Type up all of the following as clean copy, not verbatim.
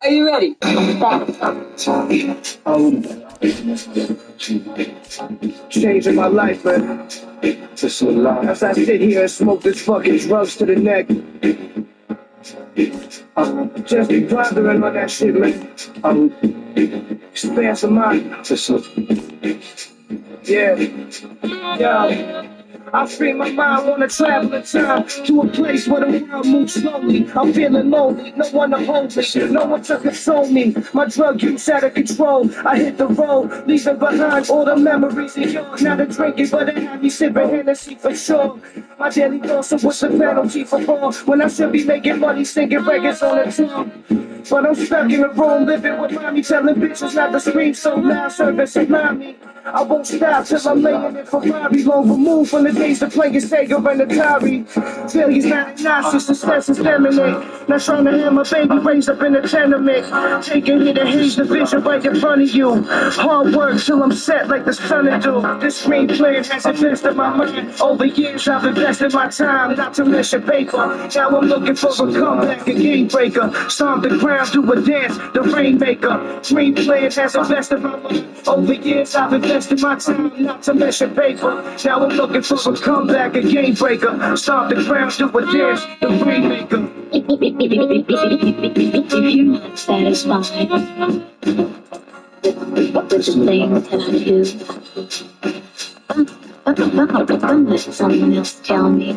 Are you ready? Changing my life, man. As I sit here and smoke this fucking drugs to the neck. Just be pondering on that shit, man. Spare some mind. Yeah. Yeah. I free my mind, wanna travel in time to a place where the world moves slowly. I'm feeling lonely, no one to hold me, no one to console me. My drug use out of control. I hit the road, leaving behind all the memories of yours. Not a drinking, but it had me sipping Hennessy for sure. My daily dose of what's the penalty for wrong when I should be making money singing records on the tongue. But I'm stuck in the room, living with mommy, telling bitches not to scream so loud, service around me. I won't stop till I'm laying in Ferrari, long removed from the days of playing Sega and Atari. Failures not obnoxious, success is eminent. Not trying to have my baby raised up in a tenement. Taking hit and haze the vision right in front of you. Hard work till I'm set like the sun to do. This screenplay has invested my mind. Over years I've invested my time, not to mention paper. Now I'm looking for a comeback, a game breaker. Storm the ground, do a dance, the rainmaker. Dream plans has invested my mind. Over years I've invested my time, not to mention paper. Now I'm looking for a comeback, a game breaker. Storm the ground, do a dance, the rainmaker. If you're not satisfied with the things that I do, don't let someone else tell me.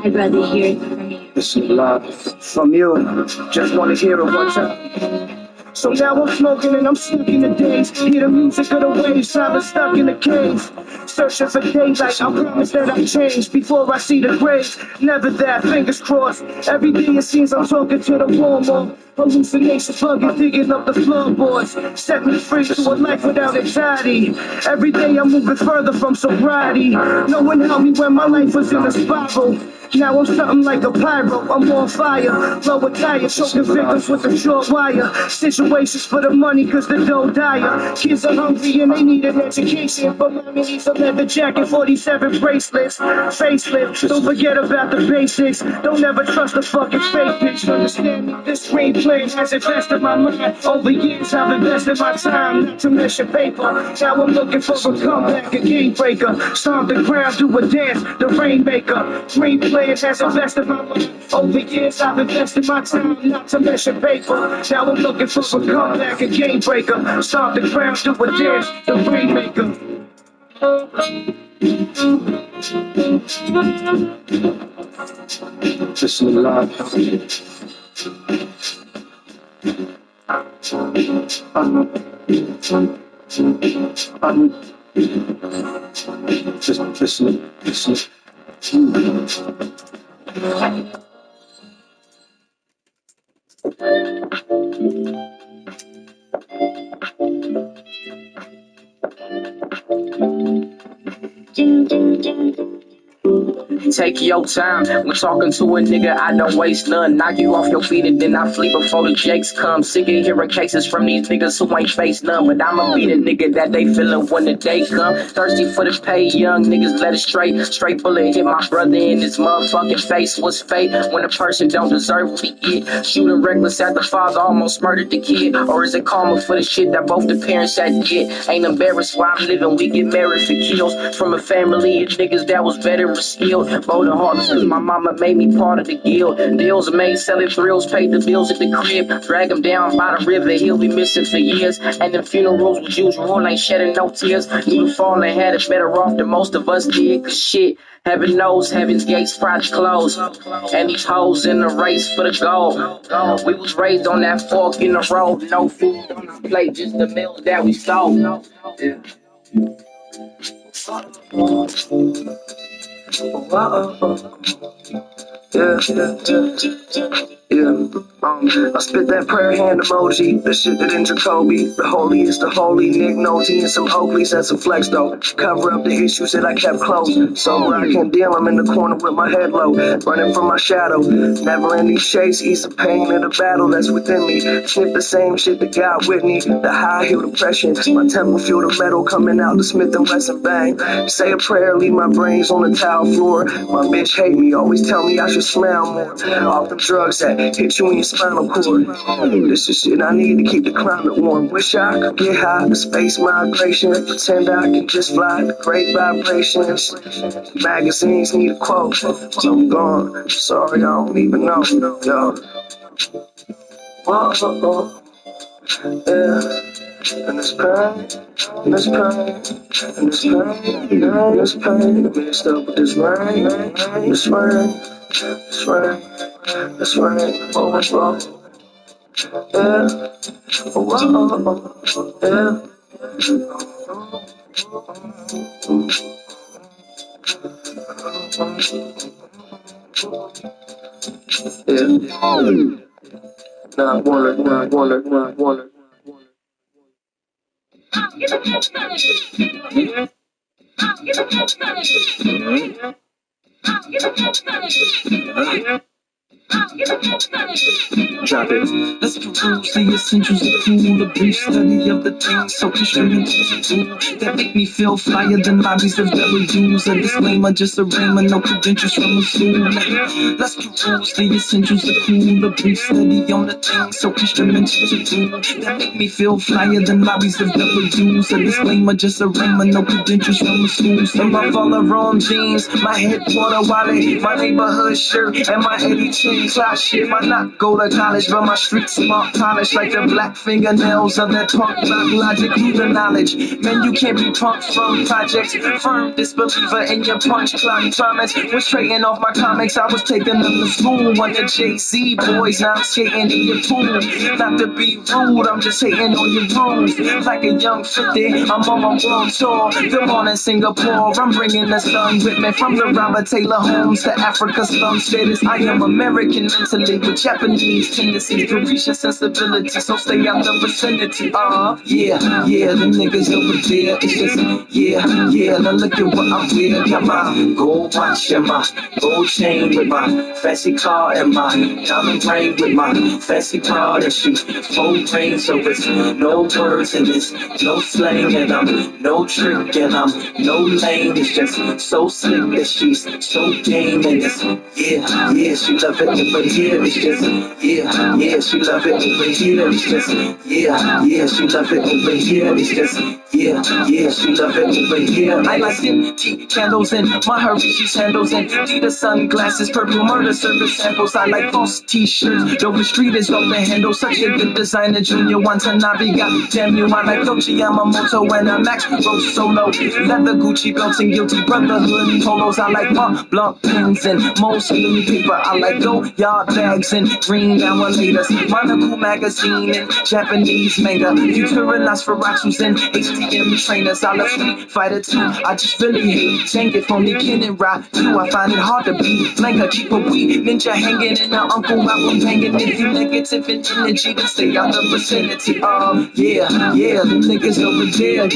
I'd rather hear it from you. This is love from you. Just wanna hear it one time. So now I'm smoking and I'm stuck in the days. Hear the music of the waves, I've been stuck in the cave. Searching for daylight, I promise that I change before I see the grave. Never that, fingers crossed. Every day it seems I'm talking to the wall more. Hallucinations bugging, digging up the floorboards. Set me free to a life without anxiety. Every day I'm moving further from sobriety. No one helped me when my life was in a spiral. Now I'm something like a pyro, I'm on fire. Blow a tire, choking victims with a short wire. Situations for the money cause the dough dire. Kids are hungry and they need an education. But mommy needs a leather jacket, 47 bracelets. Facelift, don't forget about the basics. Don't ever trust a fucking fake bitch. Understand me, this screenplay has invested my mind. Over years I've invested my time, not to mention paper. Now I'm looking for a comeback, a game breaker. Storm the ground, do a dance, the rainmaker. Dream players has invested my money. Over years I've invested my time, not to mention paper. Now I'm looking for a comeback, a game breaker. Storm the ground, do a dance, the rainmaker. Just in love. Just listen. Take your time when talking to a nigga, I don't waste none. Knock you off your feet and then I flee before the jakes come. Sick of hearing cases from these niggas who ain't faced none. But I'ma be the nigga that they feelin' when the day come. Thirsty for the pay, young niggas let it straight. Straight bullet hit my brother in his motherfucking face. What's fate when a person don't deserve what he get? Shooting reckless at the father, almost murdered the kid. Or is it karma for the shit that both the parents had to get? Ain't embarrassed why I'm living, we get married for kills. From a family of niggas that was better skilled. Bold and heartless cause my mama made me part of the guild. Deals are made, selling thrills, paid the bills at the crib. Drag him down by the river, he'll be missing for years. And the funerals was usual, ain't shedding no tears. Knew the fallen had it better off than most of us did. Cause shit, heaven knows heaven's gates probably closed. And these hoes in the race for the gold. We was raised on that fork in the road. No food on our plate, just the meals that we sold. Yeah. Yeah. Yeah, I spit that prayer hand emoji, the shit that in Jacoby. The holy is the holy, Nick Nolte and some Oakleys and some flex though. Cover up the issues that I kept close. So where I can deal, I'm in the corner with my head low, running from my shadow. Never ending chase, ease the pain of the battle that's within me. Sniff the same shit that got with me, the high heel depression. My temple feel the metal coming out the Smith and Wesson bang. Say a prayer, leave my brains on the tile floor. My bitch hate me, always tell me I should smile more. Off the drugs that hit you in your spinal cord. This is shit I need to keep the climate warm. Wish I could get high, the space migration. Pretend I can just fly, the great vibrations. Magazines need a quote, so I'm gone. Sorry, I don't even know. Yo. Whoa, yeah. And this pain, and this pain, and this pain, and this pain, mixed up with this rain, this rain, this rain, this rain, oh, yeah, oh, yeah. Yeah. Nah, wonder. Drop it. Let's peruse the essentials of cool, a brief study of the things so instrumental that make me feel flyer than lobbies of W's. A disclaimer, just a rhema, no credentials from a school. Let's peruse the essentials of cool, a brief study on the things so instrumental that make me feel flyer than lobbies of W's. A disclaimer, just a rhema, no credentials from a school. In my follow Rome jeans, my headquarter wallet, my neighborhood shirt, and my Eddie chain class shit. My not go to college, but my street smart polish like the black fingernails of that punk rock logic. You the knowledge, man, you can't be punked from projects. Firm disbeliever in your punch clock comments. Was trading off my comics, I was taking them to school. One of Jay-Z boys, now I'm skating in your pool. Not to be rude, I'm just hating on your rules. Like a young 50, I'm on my world tour. Good morning, Singapore. I'm bringing the sun with me from the Robert Taylor homes to Africa's slum status. I am American mentally with Japanese tendencies, Parisian sensibility, so stay out the vicinity. Yeah, them niggas over there. It's just, yeah, now look at what I wear. Got my gold watch and my gold chain with my fancy car and my diamond ring with my fancy car that shoot full range. So it's no words and it's no slang and I'm no trick and I'm no lame. It's just so slick that she's so game and it's yeah, she love it over here. It's just yeah, she love it over here. It's just yeah, she love it over here. It's just yeah, she love it over here. I like tea candles and my Hershey's handles and Adidas sunglasses, purple murder service samples. I like false t-shirts, though the street is off the handle. Such a good designer, Junior Watanabe. God damn you, I like Dolce Yamamoto and a Max Rose Solo. Leather Gucci belts and guilty brotherhood polos. I like Mont Blanc pins and Mosley paper. I like Goyard bags and green Laters. Monocle magazine and Japanese manga. Future and Nosferatu's and HTM trainers. I love Street Fighter 2. I just really hate Jenga from the Ken and Rock 2. I find it hard to be blank. Keep a weed ninja hanging in the uncle album hanging. If you negative in energy, then stay out the vicinity. Yeah, them niggas over there.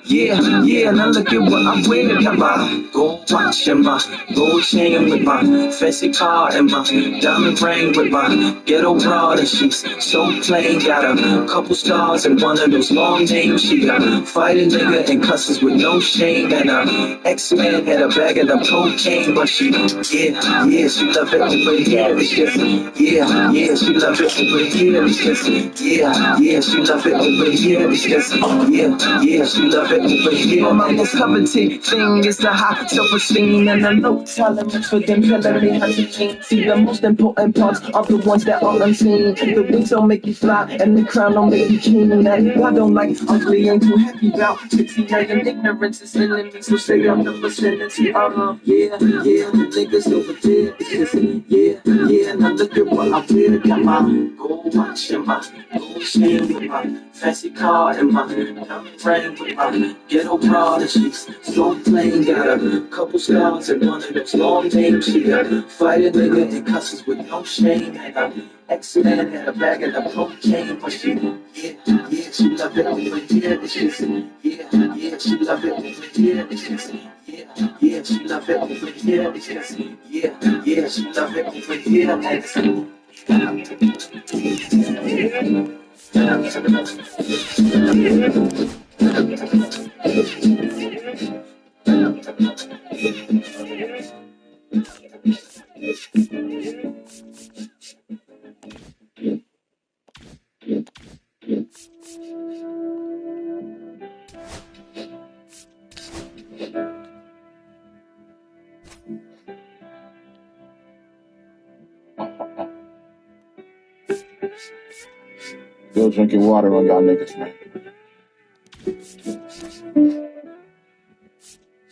Yeah, now look at what I wear. Got my gold watch and my gold chain with my fancy car and my diamond ring with my ghetto broad and she's so plain. Got a couple scars and one of those long names. She a fighting nigga and cusses with no shame. And a X-Man had a bag of them cocaine, but she yeah, she love it over here. It's just yeah, she love it over here. It's just yeah, she love it over here. It's just yeah, she love it over here. My most coveted thing is the high self-esteem and the low tolerance for them telling me how to change. See, the most important parts are the ones that are unseen. The wings don't make you fly and the crown don't make you king. And I don't like ugly, ain't too happy about 60 million ignorance is killing me, so stay out the vicinity. Yeah, the niggas over there. It's just yeah, now look at what I wear. Got my gold watch and my gold chain with my fancy car and my diamond ring with my ghetto pride. She's so plain, got a couple scars and one of those long names. She got fight a nigga and cusses with no shame. And I'm X-Men had a bag of the cocaine, but she, yeah, she love it over here. It's just, yeah, she love it over here. It's just, yeah, she love it over here. It's just, yeah, she love it over here. And it's, Go drink your water on y'all niggas, man.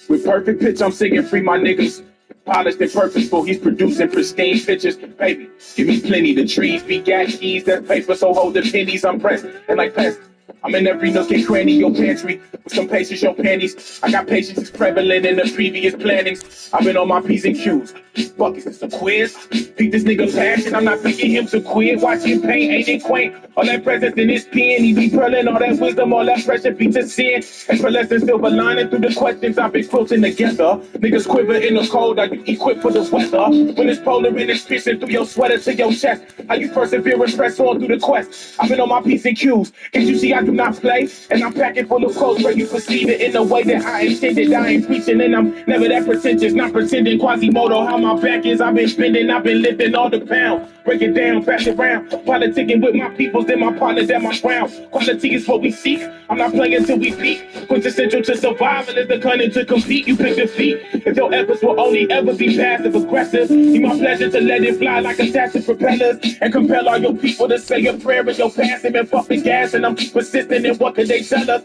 With perfect pitch, I'm singing free my niggas. Polished and purposeful, he's producing pristine pictures. Baby, give me plenty. The trees be gas keys, that paper, so hold the pennies. I'm pressed and like pests. I'm in every nook and cranny, your pantry. With some patience, your panties. I got patience is prevalent in the previous plannings. I've been on my P's and Q's. Fuck, is this a quiz? Pick this nigga passion, I'm not picking him to quit. Watch him paint, ain't it quaint? All that presence in his pen, he be pearling all that wisdom, all that pressure be to sin. And for less than silver lining through the questions I've been quilting together. Niggas quiver in the cold, are you equipped for the weather? When it's polar and it's piercing through your sweater to your chest. How you persevere and press on through the quest. I've been on my P's and Q's. Can't you see I do not play? And I'm packing full of quotes where you perceive it in the way that I intended. I ain't preaching and I'm never that pretentious. Not pretending Quasimodo how my back is. I've been spending, I've been lifting all the pounds. Break it down, pass it around. Politicking with my peoples and my partners at my ground. Quality is what we seek. I'm not playing till we peak. Quintessential to survival is the cunning to compete. You pick defeat. If your efforts will only ever be passive aggressive, be my pleasure to let it fly like attached propellers and compel all your people to say a prayer in your passive and fuck the gas. And I'm persistent in what could they tell us?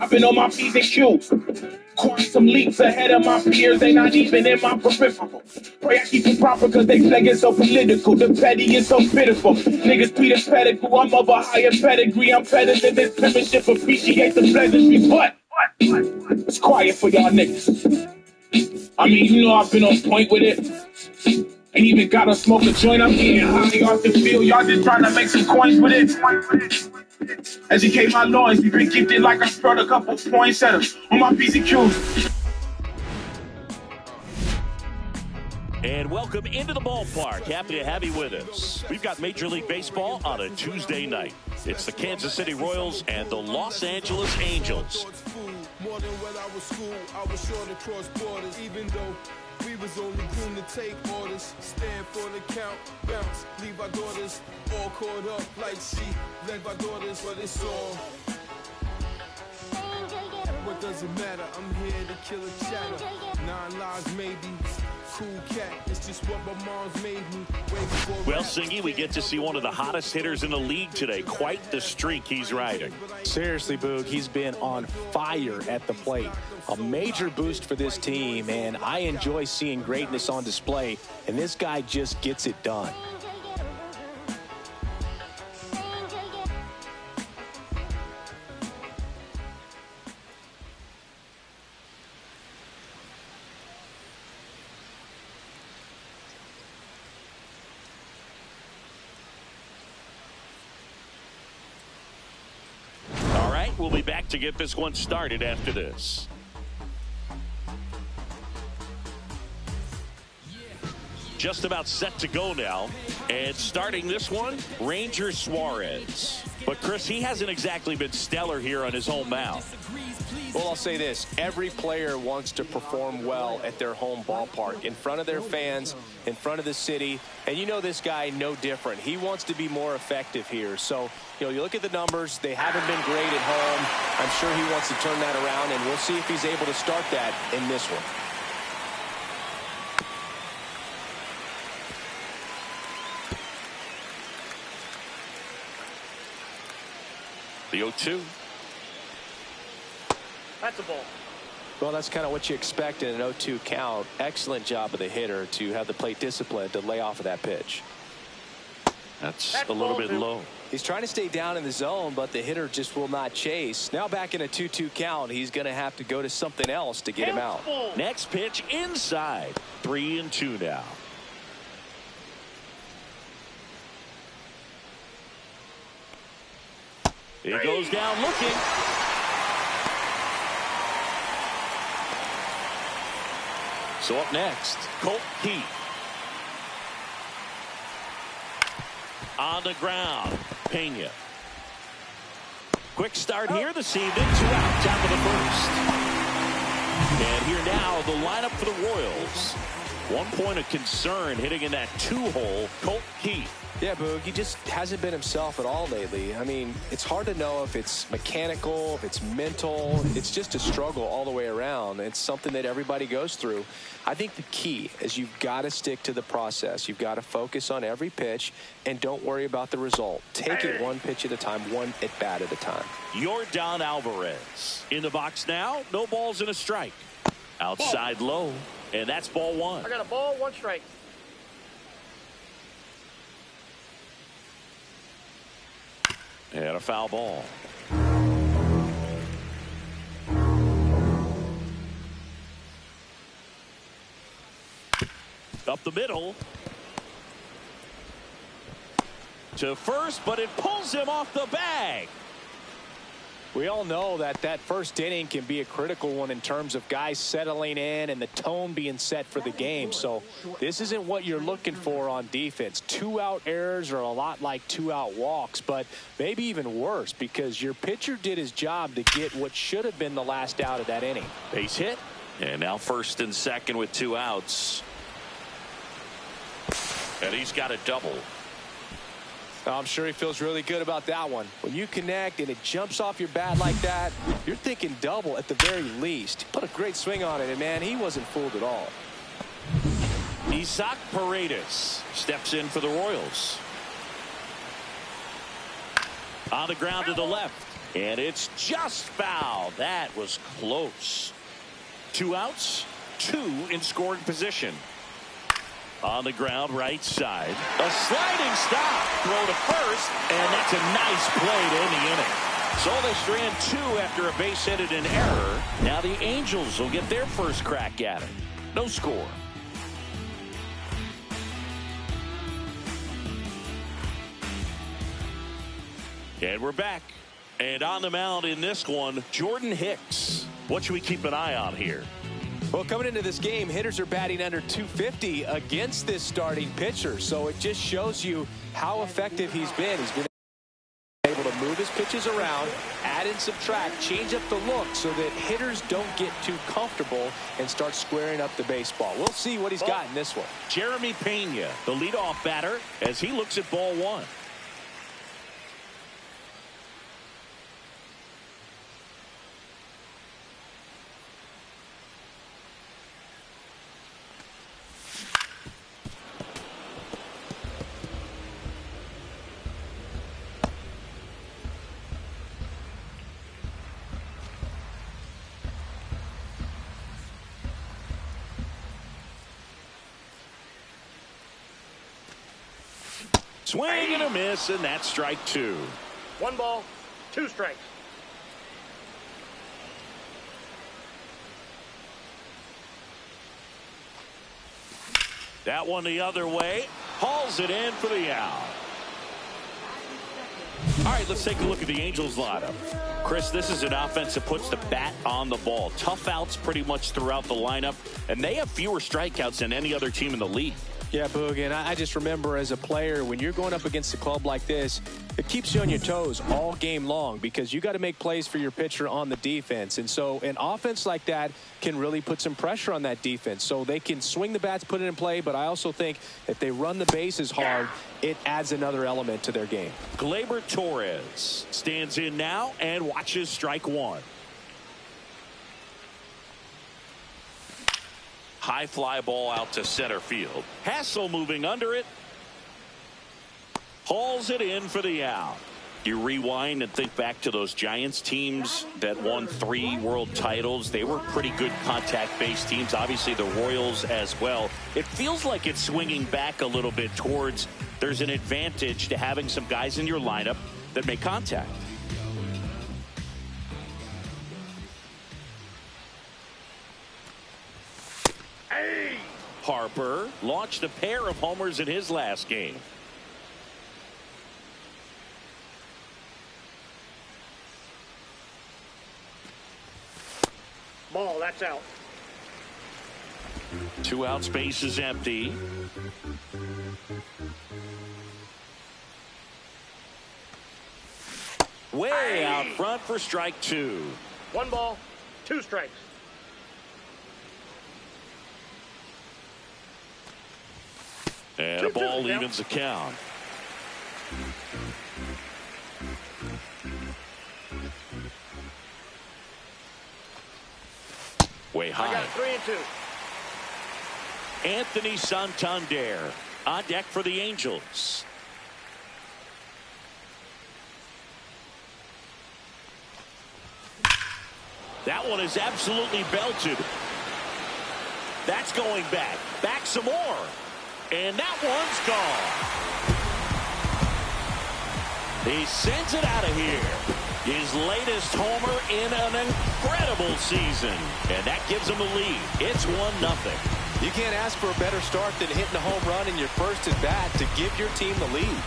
I've been on my P's and Q's. Quantum leaps ahead of my peers, they not even in my peripheral. Pray I keep it proper cause they flagging so political. The petty is so pitiful. Niggas Peter Pettigrew, I'm of a higher pedigree. I'm better than this premiership, appreciate the pleasantry. But it's quiet for y'all niggas. I mean, you know I've been on point with it. Ain't even gotta smoke a joint, I'm getting high off the field. Y'all just trying to make some coins with it. Educate my lawyers, we been gifted like I spread a couple points at them on my P's and Q's. And welcome into the ballpark. Happy to have you with us. We've got Major League Baseball on a Tuesday night. It's the Kansas City Royals and the Los Angeles Angels. More than when I was school, I was sure to cross borders, even though we was only groomed to take orders. Stand for the count, bounce, leave our daughters all caught up like sheep. Leave our daughters, but it's all. What does it matter? I'm here to kill a chatter. 9 lives maybe. Cool cat, it's just what my mom's made me. Well, Singy, we get to see one of the hottest hitters in the league today. Quite the streak he's riding. Seriously, Boog, he's been on fire at the plate. A major boost for this team, and I enjoy seeing greatness on display, and this guy just gets it done. We'll be back to get this one started after this. Just about set to go now. And starting this one, Ranger Suarez. But, Chris, he hasn't exactly been stellar here on his home mound. Well, I'll say this. Every player wants to perform well at their home ballpark, in front of their fans, in front of the city. And you know this guy no different. He wants to be more effective here. So, you look at the numbers. They haven't been great at home. I'm sure he wants to turn that around, and we'll see if he's able to start that in this one. The 0-2. That's a ball. Well, that's kind of what you expect in an 0-2 count. Excellent job of the hitter to have the plate discipline to lay off of that pitch. That's a little bit low. He's trying to stay down in the zone, but the hitter just will not chase. Now back in a 2-2 count, he's going to have to go to something else to get him out. Next pitch inside. 3-2 now. He goes down looking. So up next, Colt Keith. On the ground, Pena. Quick start here this evening. 2 out, top of the first. And here now, the lineup for the Royals. 1 point of concern hitting in that 2-hole, Colt Keith. Yeah, Boog, he just hasn't been himself at all lately. I mean, it's hard to know if it's mechanical, if it's mental. It's just a struggle all the way around. It's something that everybody goes through. I think the key is you've got to stick to the process. You've got to focus on every pitch and don't worry about the result. Take it 1 pitch at a time, 1 at bat at a time. Yordan Alvarez in the box now. No balls and a strike. Outside low, and that's ball 1. I got a ball, 1 strike. And a foul ball. Up the middle. To first, but it pulls him off the bag. We all know that that first inning can be a critical one in terms of guys settling in and the tone being set for the game. So this isn't what you're looking for on defense. 2-out errors are a lot like 2-out walks, but maybe even worse because your pitcher did his job to get what should have been the last out of that inning. Base hit, and now first and second with 2 outs. And he's got a double. I'm sure he feels really good about that one. When you connect and it jumps off your bat like that, you're thinking double at the very least. He put a great swing on it, and man, he wasn't fooled at all. Isaac Paredes steps in for the Royals. On the ground to the left, and it's just foul. That was close. 2 outs, 2 in scoring position. On the ground, right side. A sliding stop. Throw to first, and that's a nice play to end the inning. So they strand 2 after a base hit and an error. Now the Angels will get their first crack at it. No score. And we're back. And on the mound in this one, Jordan Hicks. What should we keep an eye on here? Well, coming into this game, hitters are batting under 250 against this starting pitcher. So it just shows you how effective he's been. He's been able to move his pitches around, add and subtract, change up the look so that hitters don't get too comfortable and start squaring up the baseball. We'll see what he's got in this one. Jeremy Pena, the leadoff batter, as he looks at ball 1. Swing and a miss, and that's strike 2. 1 ball, 2 strikes. That one the other way. Hauls it in for the out. All right, let's take a look at the Angels lineup. Chris, this is an offense that puts the bat on the ball. Tough outs pretty much throughout the lineup, and they have fewer strikeouts than any other team in the league. Yeah, Boog, and I just remember as a player, when you're going up against a club like this, it keeps you on your toes all game long because you got to make plays for your pitcher on the defense. And so an offense like that can really put some pressure on that defense. So they can swing the bats, put it in play, but I also think if they run the bases hard, it adds another element to their game. Gleyber Torres stands in now and watches strike 1. High fly ball out to center field. Hassel moving under it. Hauls it in for the out. You rewind and think back to those Giants teams that won 3 world titles. They were pretty good contact-based teams. Obviously, the Royals as well. It feels like it's swinging back a little bit towards there's an advantage to having some guys in your lineup that make contact. Harper launched a pair of homers in his last game. Ball, that's out. 2 outs, base is empty. Way out front for strike 2. 1 ball, 2 strikes. And a ball evens the count. Way high. I got 3 and 2. Anthony Santander on deck for the Angels. That one is absolutely belted. That's going back. Back some more. And that one's gone. He sends it out of here. His latest homer in an incredible season. And that gives him the lead. It's 1-0. You can't ask for a better start than hitting a home run in your first at bat to give your team the lead.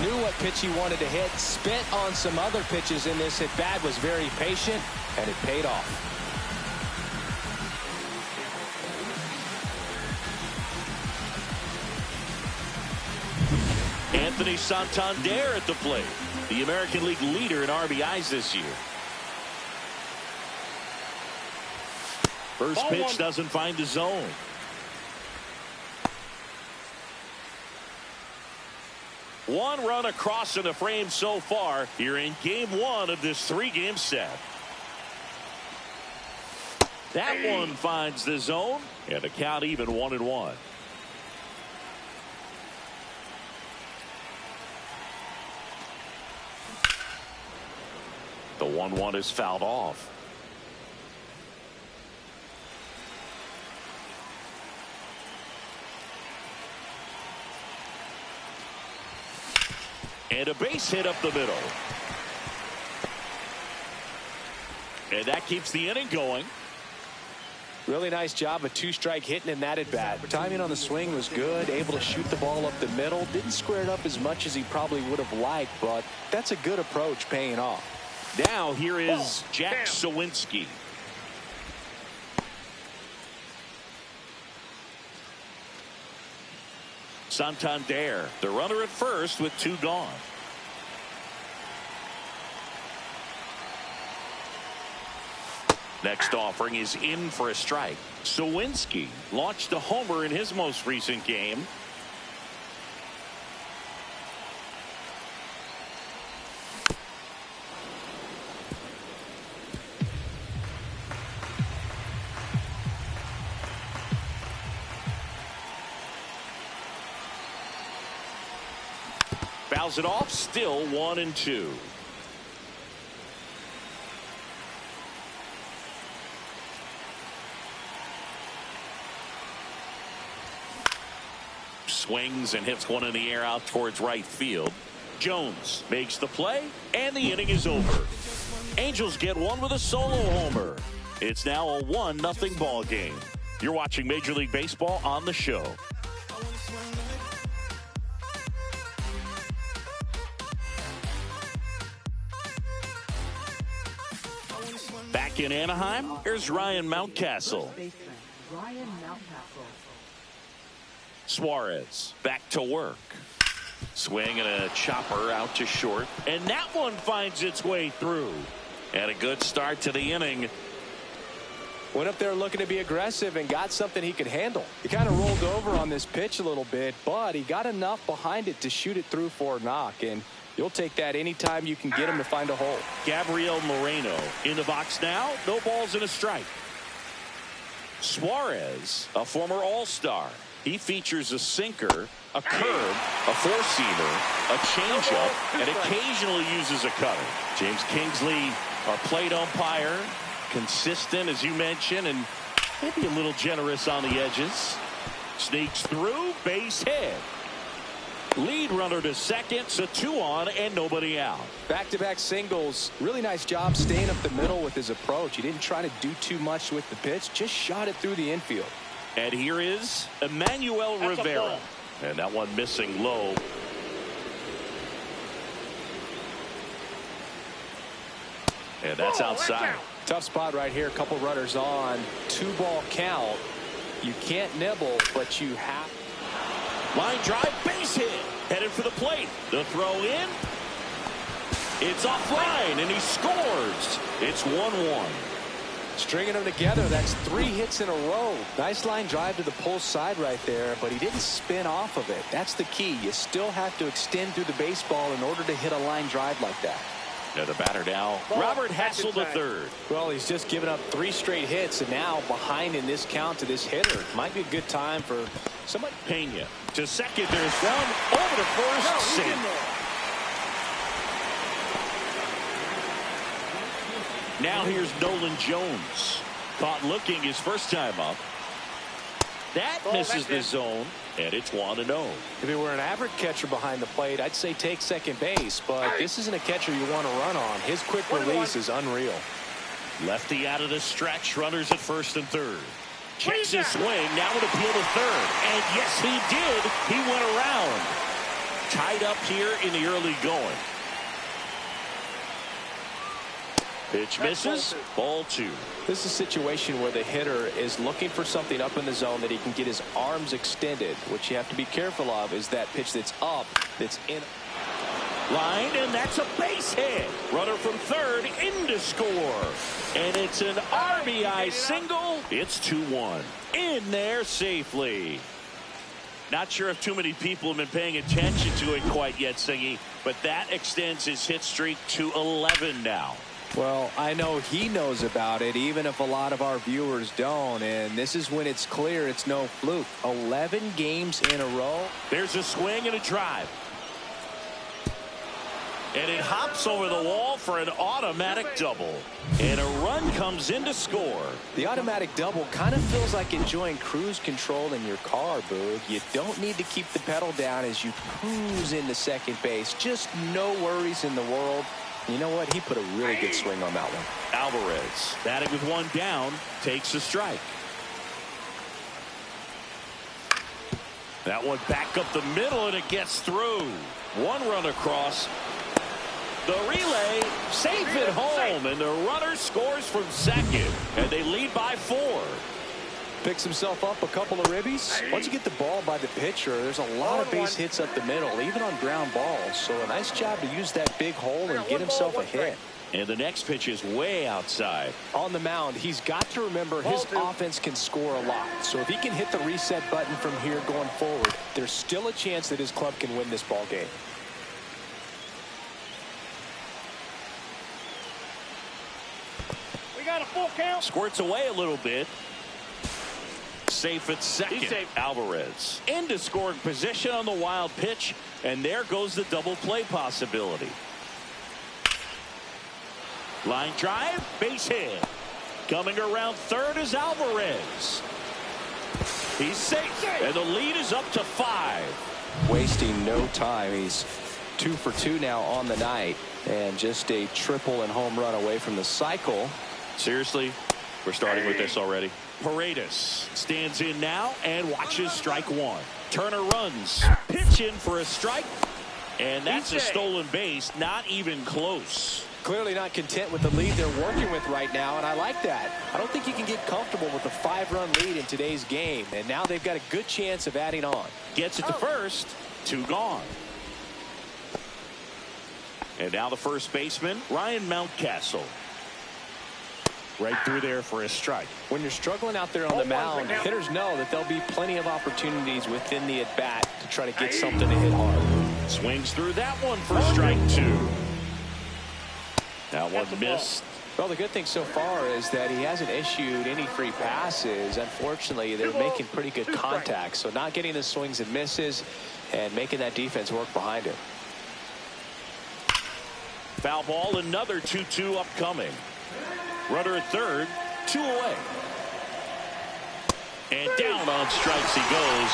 Knew what pitch he wanted to hit, spent on some other pitches in this at bat, was very patient, and it paid off. Anthony Santander at the plate, the American League leader in RBIs this year. First pitch doesn't find the zone. One run across in the frame so far here in game 1 of this 3-game set. That one finds the zone, and the count even 1-1. The 1-1 is fouled off. And a base hit up the middle. And that keeps the inning going. Really nice job of 2-strike hitting in that at bat. Timing on the swing was good, able to shoot the ball up the middle. Didn't square it up as much as he probably would have liked, but that's a good approach paying off. Now here is Jack Sawinski. Santander, the runner at first with 2 gone. Next offering is in for a strike. Sawinski launched a homer in his most recent game. Fouls it off, still 1-2. Swings and hits one in the air out towards right field. Jones makes the play, and the inning is over. Angels get one with a solo homer. It's now a 1-0 ball game. You're watching Major League Baseball on the show. Back in Anaheim, here's Ryan Mountcastle. Suarez back to work. Swing and a chopper out to short. And that one finds its way through. And a good start to the inning. Went up there looking to be aggressive and got something he could handle. He kind of rolled over on this pitch a little bit, but he got enough behind it to shoot it through for a knock. And you'll take that anytime you can get him to find a hole. Gabriel Moreno in the box now. No balls and a strike. Suarez, a former All-Star, He features a sinker, a curve, a four-seamer, a changeup, and occasionally uses a cutter. James Kingsley, our plate umpire, consistent, as you mentioned, and maybe a little generous on the edges. Sneaks through, base hit. Lead runner to second, so 2 on and nobody out. Back-to-back singles. Really nice job staying up the middle with his approach. He didn't try to do too much with the pitch, just shot it through the infield. And here is Emmanuel Rivera. And that one missing low. And that's outside. Tough spot right here. A couple runners on. 2-ball count. You can't nibble, but you have. Line drive, base hit. Headed for the plate. The throw in. It's offline, and he scores. It's 1-1. Stringing them together, that's 3 hits in a row. Nice line drive to the pull side right there, but he didn't spin off of it. That's the key. You still have to extend through the baseball in order to hit a line drive like that. Now the batter now, Robert Hassel III. Well, he's just given up 3 straight hits, and now behind in this count to this hitter. Might be a good time for somebody. Pena to second. There's one over to first. Safe. Now here's Nolan Jones. Caught looking his first time up. That misses the zone, and it's 1-0. If he were an average catcher behind the plate, I'd say take second base, but this isn't a catcher you want to run on. His quick release is unreal. Lefty out of the stretch, runners at first and third. Checks his swing, now would appeal to third. And yes, he did. He went around. Tied up here in the early going. Pitch misses. Ball 2. This is a situation where the hitter is looking for something up in the zone that he can get his arms extended. What you have to be careful of is that pitch that's up, that's in. Line, and that's a base hit. Runner from third in to score. And it's an RBI single. It's 2-1. In there safely. Not sure if too many people have been paying attention to it quite yet, Singy, but that extends his hit streak to 11 now. Well, I know he knows about it, even if a lot of our viewers don't. And this is when it's clear it's no fluke. 11 games in a row. There's a swing and a drive. And it hops over the wall for an automatic double. And a run comes in to score. The automatic double kind of feels like enjoying cruise control in your car, Boog. You don't need to keep the pedal down as you cruise into second base. Just no worries in the world. You know what? He put a really good swing on that one. Alvarez, batting with one down, takes a strike. That one back up the middle, and it gets through. One run across. The relay, safe at home, and the runner scores from second, and they lead by 4. Picks himself up a couple of ribbies. Once you get the ball by the pitcher, there's a lot of base hits up the middle, even on ground balls. So a nice job to use that big hole and get himself a hit. And the next pitch is way outside. On the mound, he's got to remember his offense can score a lot. So if he can hit the reset button from here going forward, there's still a chance that his club can win this ball game. We got a full count. Squirts away a little bit. Safe at second. Safe. Alvarez into scoring position on the wild pitch, and there goes the double play possibility. Line drive, base hit. Coming around third is Alvarez. He's safe, and the lead is up to 5. Wasting no time. He's 2 for 2 now on the night, and just a triple and home run away from the cycle. Seriously, we're starting with this already. Paredes stands in now and watches strike 1. Turner runs, pitch in for a strike, and that's a stolen base. Not even close. Clearly not content with the lead they're working with right now, and I like that. I don't think you can get comfortable with a 5-run lead in today's game, and now they've got a good chance of adding on. Gets it to first, 2 gone. And now the first baseman, Ryan Mountcastle. Right through there for a strike. When you're struggling out there on the mound, hitters know that there'll be plenty of opportunities within the at-bat to try to get something to hit hard. Swings through that one for strike 2. That one missed. Well, the good thing so far is that he hasn't issued any free passes. Unfortunately, they're making pretty good contact. So not getting the swings and misses and making that defense work behind him. Foul ball, another 2-2 upcoming. Runner at third, 2 away. And down on strikes he goes.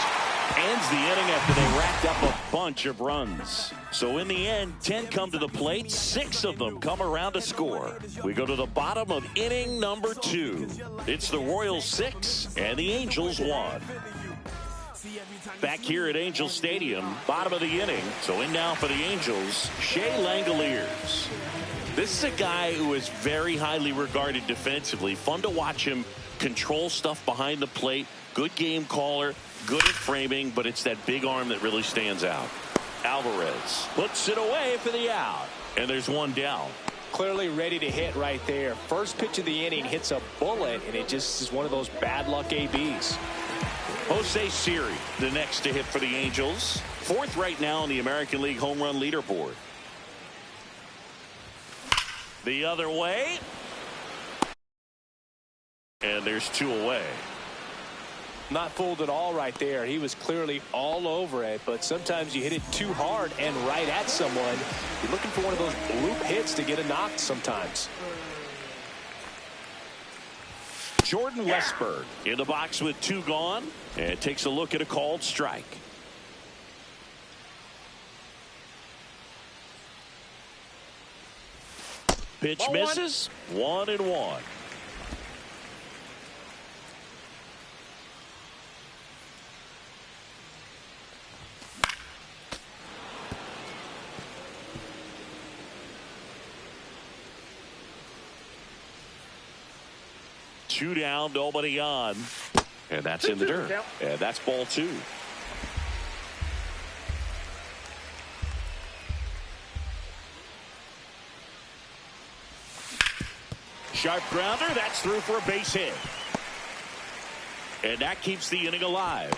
Ends the inning after they racked up a bunch of runs. So in the end, 10 come to the plate, 6 of them come around to score. We go to the bottom of inning number 2. It's the Royals 6 and the Angels 1. Back here at Angel Stadium, bottom of the inning. So in now for the Angels, Shea Langoliers. This is a guy who is very highly regarded defensively. Fun to watch him control stuff behind the plate. Good game caller, good at framing, but it's that big arm that really stands out. Alvarez puts it away for the out, and there's one down. Clearly ready to hit right there. First pitch of the inning hits a bullet, and it just is one of those bad luck ABs. Jose Siri, the next to hit for the Angels. 4th right now on the American League home run leaderboard. The other way. And there's 2 away. Not fooled at all right there. He was clearly all over it, but sometimes you hit it too hard and right at someone. You're looking for one of those bloop hits to get a knock sometimes. Jordan Westburg in the box with 2 gone, and takes a look at a called strike. Pitch misses. 1-1. Two down, nobody on. And that's in the dirt. And that's ball 2. Sharp grounder. That's through for a base hit. And that keeps the inning alive.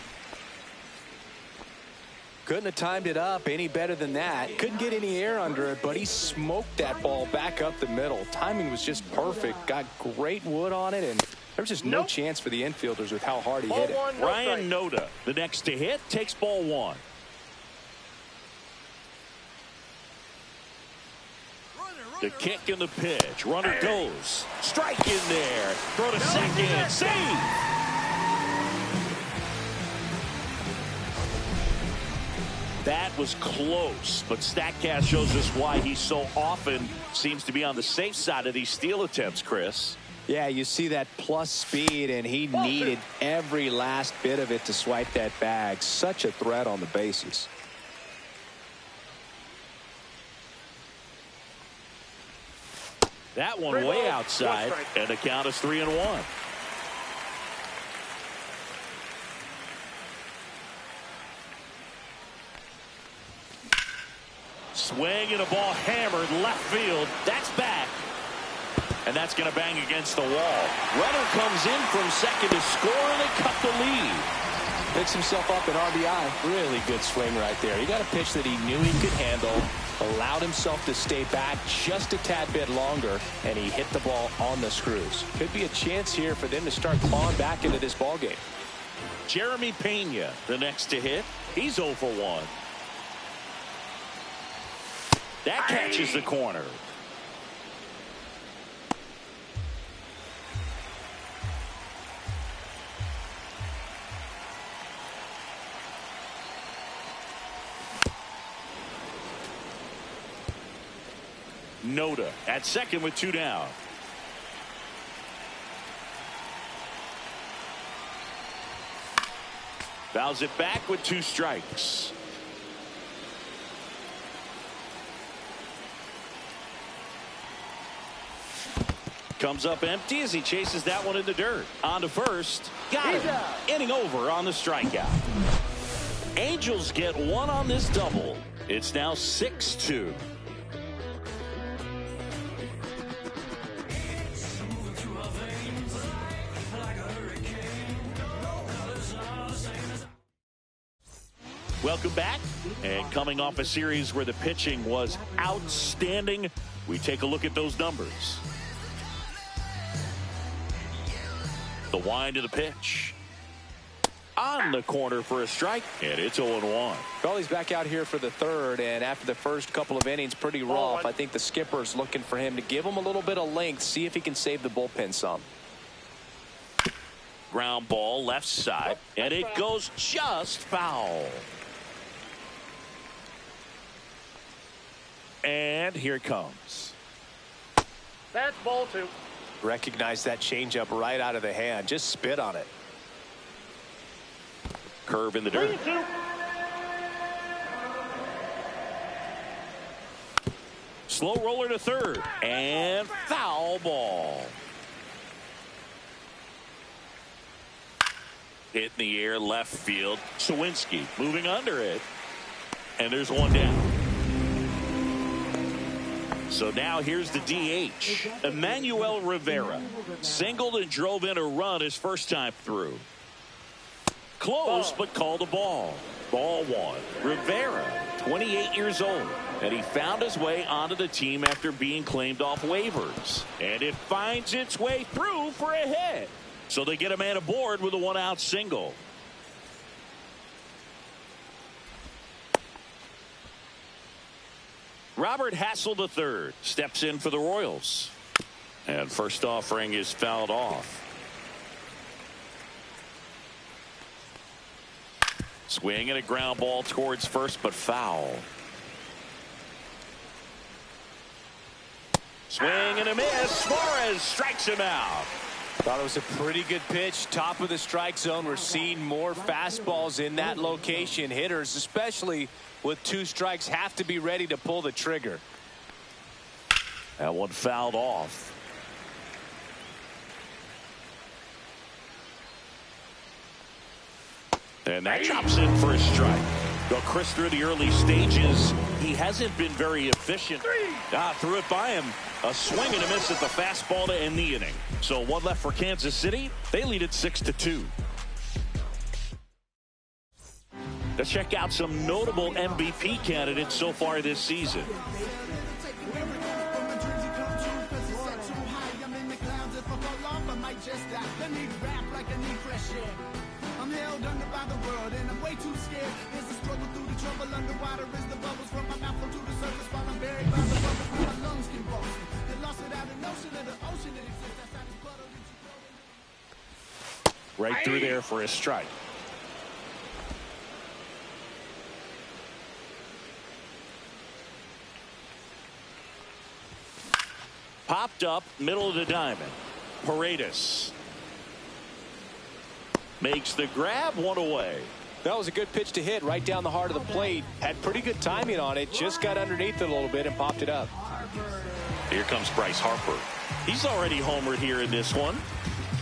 Couldn't have timed it up any better than that. Couldn't get any air under it, but he smoked that ball back up the middle. Timing was just perfect. Got great wood on it, and there was just no chance for the infielders with how hard he hit it. Ryan Noda, the next to hit, takes ball 1. The kick and the pitch. Runner goes. Strike in there. Throw to second. Save. That was close, but StatCast shows us why he so often seems to be on the safe side of these steal attempts, Chris. Yeah, you see that plus speed, and he needed every last bit of it to swipe that bag. Such a threat on the bases. That one way outside, and the count is 3-1. Swing and a ball hammered left field. That's back. And that's going to bang against the wall. Runner comes in from second to score, and they cut the lead. Picks himself up at RBI. Really good swing right there. He got a pitch that he knew he could handle, allowed himself to stay back just a tad bit longer, and he hit the ball on the screws. Could be a chance here for them to start clawing back into this ball game. Jeremy Pena, the next to hit. He's 0 for 1. That catches the corner. Noda at second with 2 down. Fouls it back with 2 strikes. Comes up empty as he chases that one in the dirt. On to first. Got him. Inning over on the strikeout. Angels get 1 on this double. It's now 6-2. Welcome back. And coming off a series where the pitching was outstanding, we take a look at those numbers. wind of the pitch. On the corner for a strike, and it's 0-1. Well, he's back out here for the third, and after the first couple of innings, pretty rough. I think the skipper's looking for him to give him a little bit of length, see if he can save the bullpen some. Ground ball left side, and it goes just foul. And here it comes. That's ball 2. Recognize that changeup right out of the hand. Just spit on it. Curve in the dirt. 3-2. Slow roller to third, and foul ball. Hit in the air left field. Sawinski moving under it, and there's one down. So now here's the DH, Emmanuel Rivera. Singled and drove in a run his first time through. Close, but called a ball. Ball 1. Rivera, 28 years old, and he found his way onto the team after being claimed off waivers. And it finds its way through for a hit. So they get a man aboard with a 1-out single. Robert Hassel III steps in for the Royals. And first offering is fouled off. Swing and a ground ball towards first, but foul. Swing and a miss. Suarez strikes him out. Thought it was a pretty good pitch. Top of the strike zone. We're seeing more fastballs in that location. Hitters, especially with 2 strikes, have to be ready to pull the trigger. That one fouled off. And that chops in for a strike. Though Chris, through the early stages, he hasn't been very efficient. Threw it by him. A swing and a miss at the fastball to end the inning. So 1 left for Kansas City. They lead it 6-2. Let's check out some notable MVP candidates so far this season. I'm held under by the world and I'm way too scared. There's a struggle through the trouble underwater as the bubbles from my mouth to the surface while I'm buried by the bubbles when my lungs convulse. They lost it out in the ocean of the ocean that exists outside the puddle that you flow in. Right through there for a strike. Popped up, middle of the diamond. Paredes makes the grab, 1 away. That was a good pitch to hit right down the heart of the plate. Had pretty good timing on it. Just got underneath it a little bit and popped it up. Here comes Bryce Harper. He's already homered here in this one.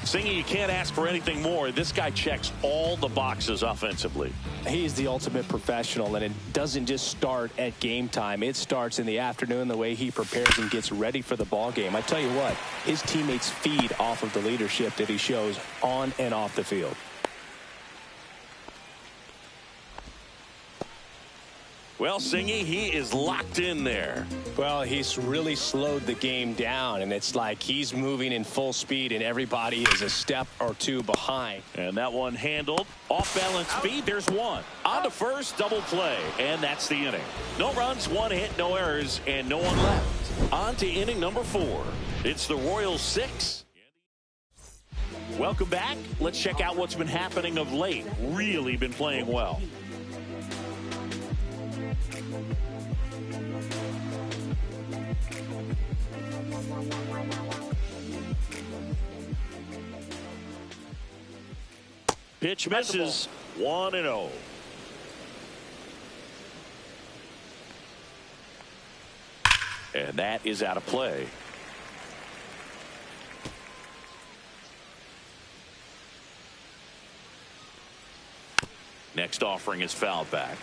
Singy, you can't ask for anything more. This guy checks all the boxes offensively. He's the ultimate professional, and it doesn't just start at game time. It starts in the afternoon, the way he prepares and gets ready for the ball game. I tell you what, his teammates feed off of the leadership that he shows on and off the field. Well, Singy, he is locked in there. Well, he's really slowed the game down, and it's like he's moving in full speed, and everybody is a step or 2 behind. And that one handled. Off-balance speed, there's 1. On to first, double play, and that's the inning. No runs, 1 hit, no errors, and no one left. On to inning number 4. It's the Royals 6. Welcome back. Let's check out what's been happening of late. Really been playing well. Pitch misses, 1-0. And that is out of play. Next offering is fouled back.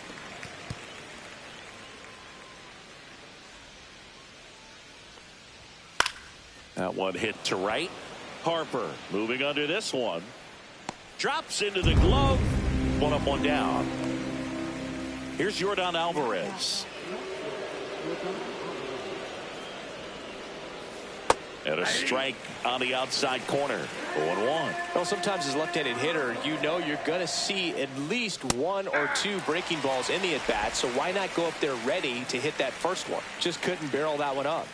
That one hit to right. Harper moving under this one. Drops into the glove. 1 up, 1 down. Here's Yordan Alvarez. And a strike on the outside corner. 0-1. Well, sometimes as a left-handed hitter, you know you're going to see at least one or two breaking balls in the at-bat, so why not go up there ready to hit that first one? Just couldn't barrel that one up.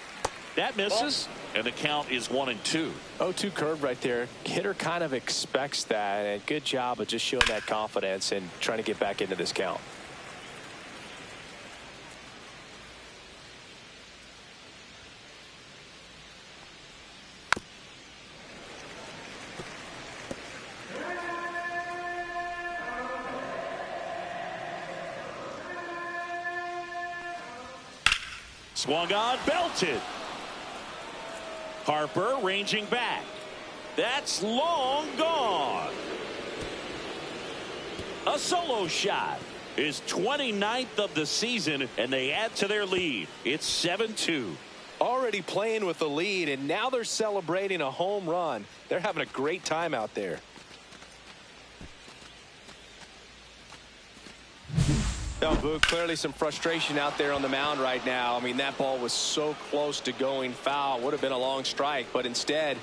That misses, and the count is 1-2. 0-2 curve right there. Hitter kind of expects that, and good job of just showing that confidence and trying to get back into this count. Swung on, belted. Harper ranging back. That's long gone. A solo shot. His 29th of the season, and they add to their lead. It's 7-2. Already playing with the lead, and now they're celebrating a home run. They're having a great time out there. Now, Boog, clearly some frustration out there on the mound right now. I mean, that ball was so close to going foul. Would have been a long strike, but instead,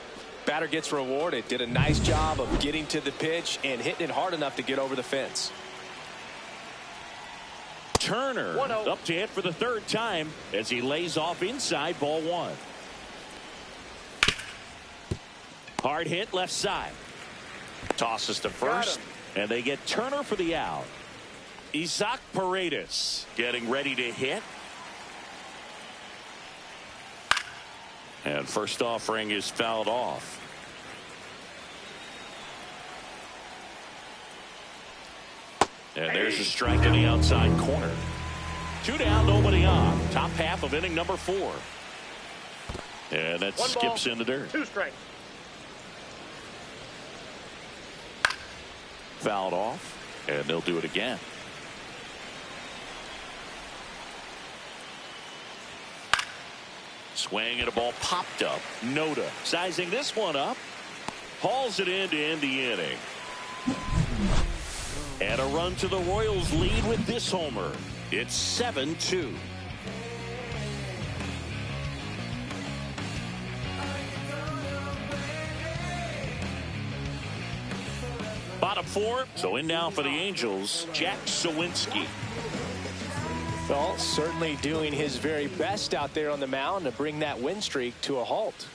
batter gets rewarded. Did a nice job of getting to the pitch and hitting it hard enough to get over the fence. Turner up to hit for the third time as he lays off inside, ball one. Hard hit left side. Tosses to first, and they get Turner for the out. Isaac Paredes getting ready to hit. And first offering is fouled off. And there's a strike in the outside corner. 2 down, nobody on. Top half of inning number 4. And that skips in the dirt. 2 strikes. Fouled off, and they'll do it again. Swing and a ball popped up. Noda sizing this one up. Hauls it in to end the inning. And a run to the Royals lead with this homer. It's 7-2. Bottom 4. So in now for the Angels, Jack Sawinski. Well, certainly doing his very best out there on the mound to bring that win streak to a halt.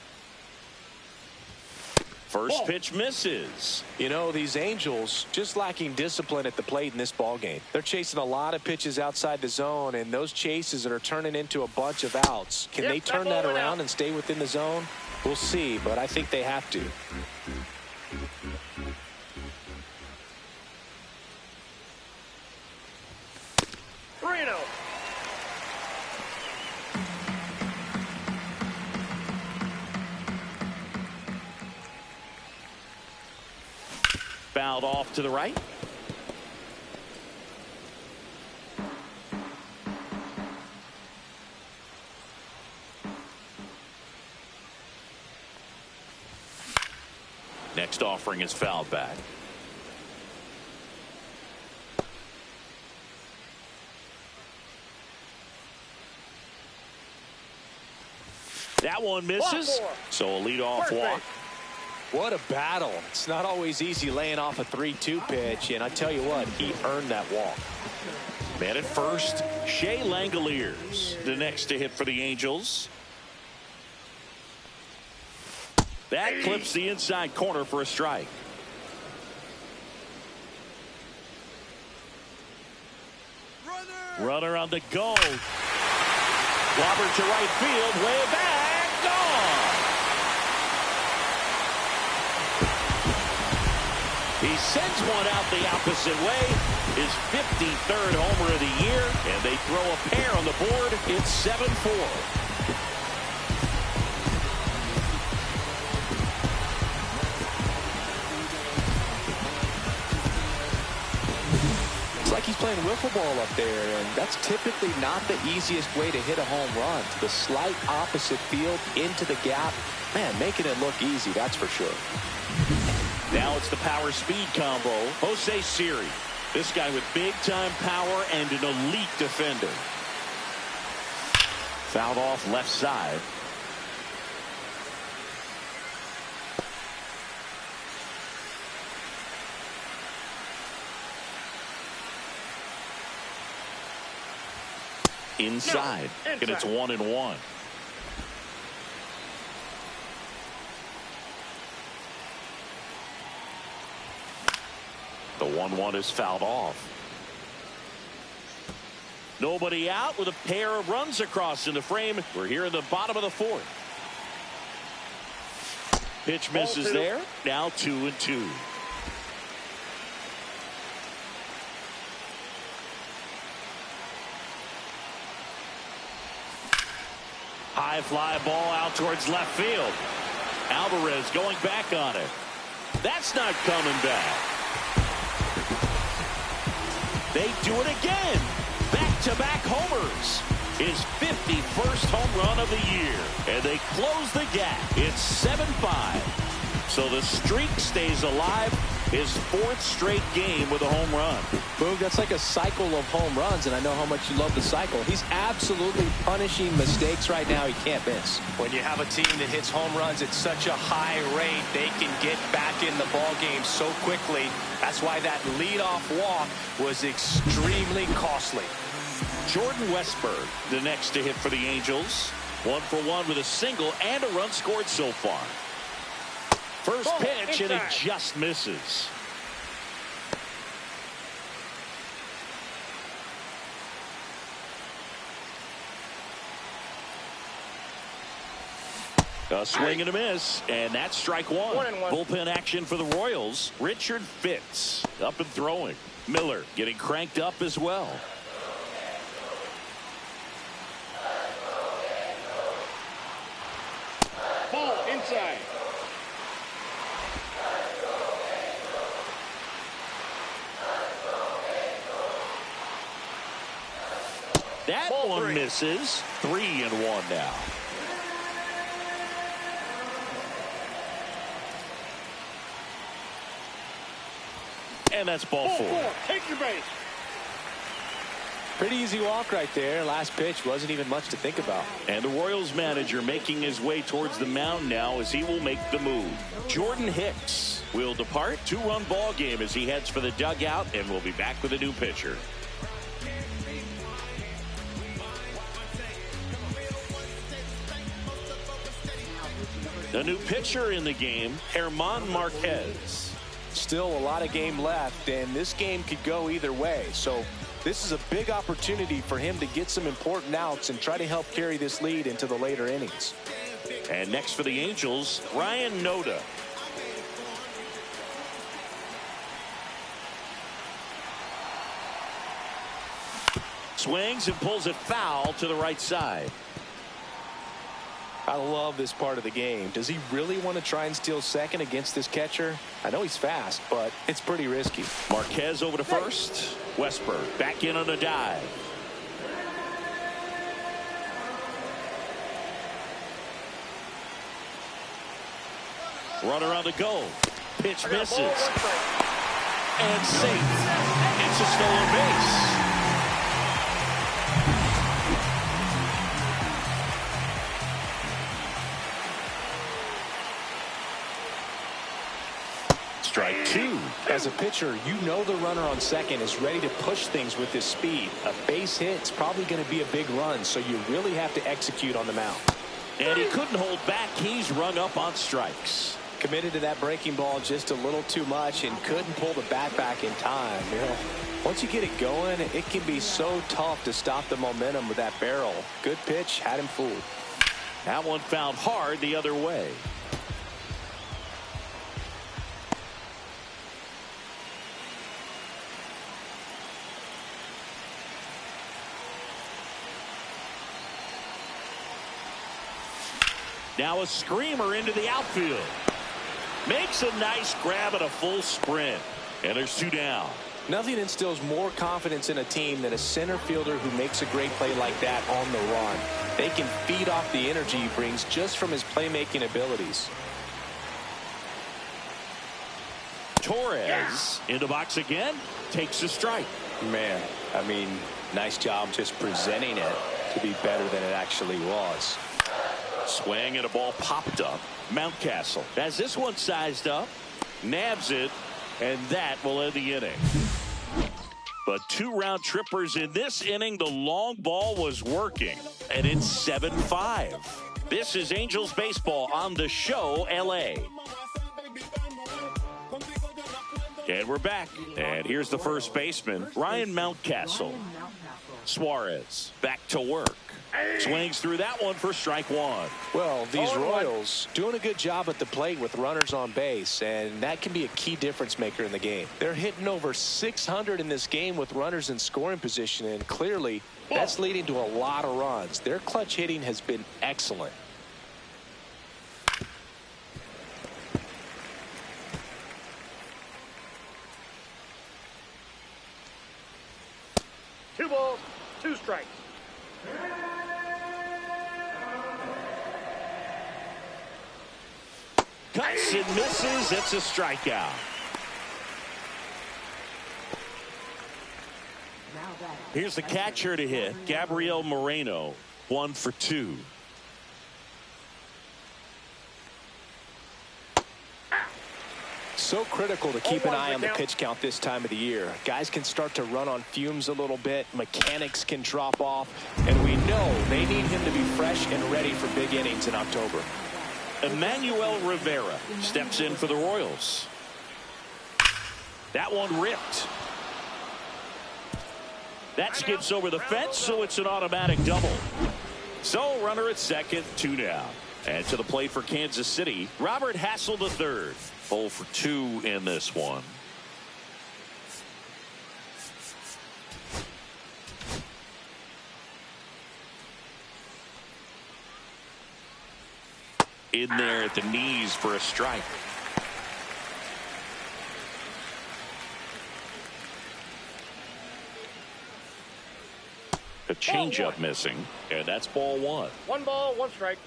First pitch misses. You know, these Angels just lacking discipline at the plate in this ball game. They're chasing a lot of pitches outside the zone, and those chases that are turning into a bunch of outs. Can they turn that around and stay within the zone? We'll see, but I think they have to. Fouled off to the right. Next offering is fouled back. That one misses. So a leadoff walk. What a battle. It's not always easy laying off a 3-2 pitch, and I tell you what, he earned that walk. Man at first, Shea Langoliers, the next to hit for the Angels. That clips the inside corner for a strike. Runner on the go. Robert to right field, way back, gone. He sends one out the opposite way. His 53rd homer of the year, and they throw a pair on the board. It's 7-4. It's like he's playing wiffle ball up there, and that's typically not the easiest way to hit a home run. To the slight opposite field, into the gap. Man, making it look easy, that's for sure. Now it's the power speed combo. Jose Siri. This guy with big time power and an elite defender. Fouled off left side. inside. And it's 1-1. The 1-1 is fouled off. Nobody out with a pair of runs across in the frame. We're here in the bottom of the fourth. Pitch misses there. Now 2-2. High fly ball out towards left field. Alvarez going back on it. That's not coming back. They do it again. Back-to-back homers. His 51st home run of the year. And they close the gap. It's 7-5. So the streak stays alive. His 4th straight game with a home run. Boog, that's like a cycle of home runs, and I know how much you love the cycle. He's absolutely punishing mistakes right now he can't miss. When you have a team that hits home runs at such a high rate, they can get back in the ball game so quickly. That's why that leadoff walk was extremely costly. Jordan Westberg, the next to hit for the Angels. 1 for 1 with a single and a run scored so far. First pitch, and it just misses. A swing and a miss, and that's strike one. 1-1. Bullpen action for the Royals. Richard Fitz up and throwing. Miller getting cranked up as well. Ball inside. That one misses. 3-1 now. And that's ball 4. Take your base. Pretty easy walk right there. Last pitch wasn't even much to think about. And the Royals manager making his way towards the mound now as he will make the move. Jordan Hicks will depart. 2-run ball game as he heads for the dugout, and we'll be back with a new pitcher. A new pitcher in the game, German Marquez. Still a lot of game left, and this game could go either way. So this is a big opportunity for him to get some important outs and try to help carry this lead into the later innings. And next for the Angels, Ryan Noda. Swings and pulls it foul to the right side. I love this part of the game. Does he really want to try and steal second against this catcher? I know he's fast, but it's pretty risky. Marquez over to first. Westberg back in on a dive. Runner on the go. Pitch misses. And safe. It's a stolen base. Strike 2. As a pitcher, you know the runner on second is ready to push things with his speed. A base hit's probably going to be a big run, so you really have to execute on the mound. And he couldn't hold back. He's rung up on strikes. Committed to that breaking ball just a little too much and couldn't pull the bat back in time. You know, once you get it going, it can be so tough to stop the momentum with that barrel. Good pitch, had him fooled. That one fouled hard the other way. Now a screamer into the outfield. Makes a nice grab at a full sprint. And there's 2 down. Nothing instills more confidence in a team than a center fielder who makes a great play like that on the run. They can feed off the energy he brings just from his playmaking abilities. Torres in the box again. Takes a strike. Man, I mean, nice job just presenting it to be better than it actually was. Swing and a ball popped up. Mountcastle has this one sized up. Nabs it. And that will end the inning. But 2 round trippers in this inning. The long ball was working, and it's 7-5. This is Angels baseball on the show, LA. And we're back. And here's the first baseman, Ryan Mountcastle. Suarez back to work. Swings through that one for strike 1. Well, these Royals doing a good job at the plate with runners on base, and that can be a key difference maker in the game. They're hitting over 600 in this game with runners in scoring position, and clearly that's leading to a lot of runs. Their clutch hitting has been excellent. Two balls, 2 strikes. Cuts and misses. It's a strikeout. Here's the catcher to hit, Gabriel Moreno, 1 for 2. So critical to keep an eye on the pitch count this time of the year. Guys can start to run on fumes a little bit. Mechanics can drop off. And we know they need him to be fresh and ready for big innings in October. Emmanuel Rivera steps in for the Royals. That one ripped. That skips over the fence, so it's an automatic double. So runner at second, 2 down. And to the plate for Kansas City, Robert Hassel III. 0 for 2 in this one. In there at the knees for a strike. A changeup missing, and that's ball 1. 1 ball, 1 strike.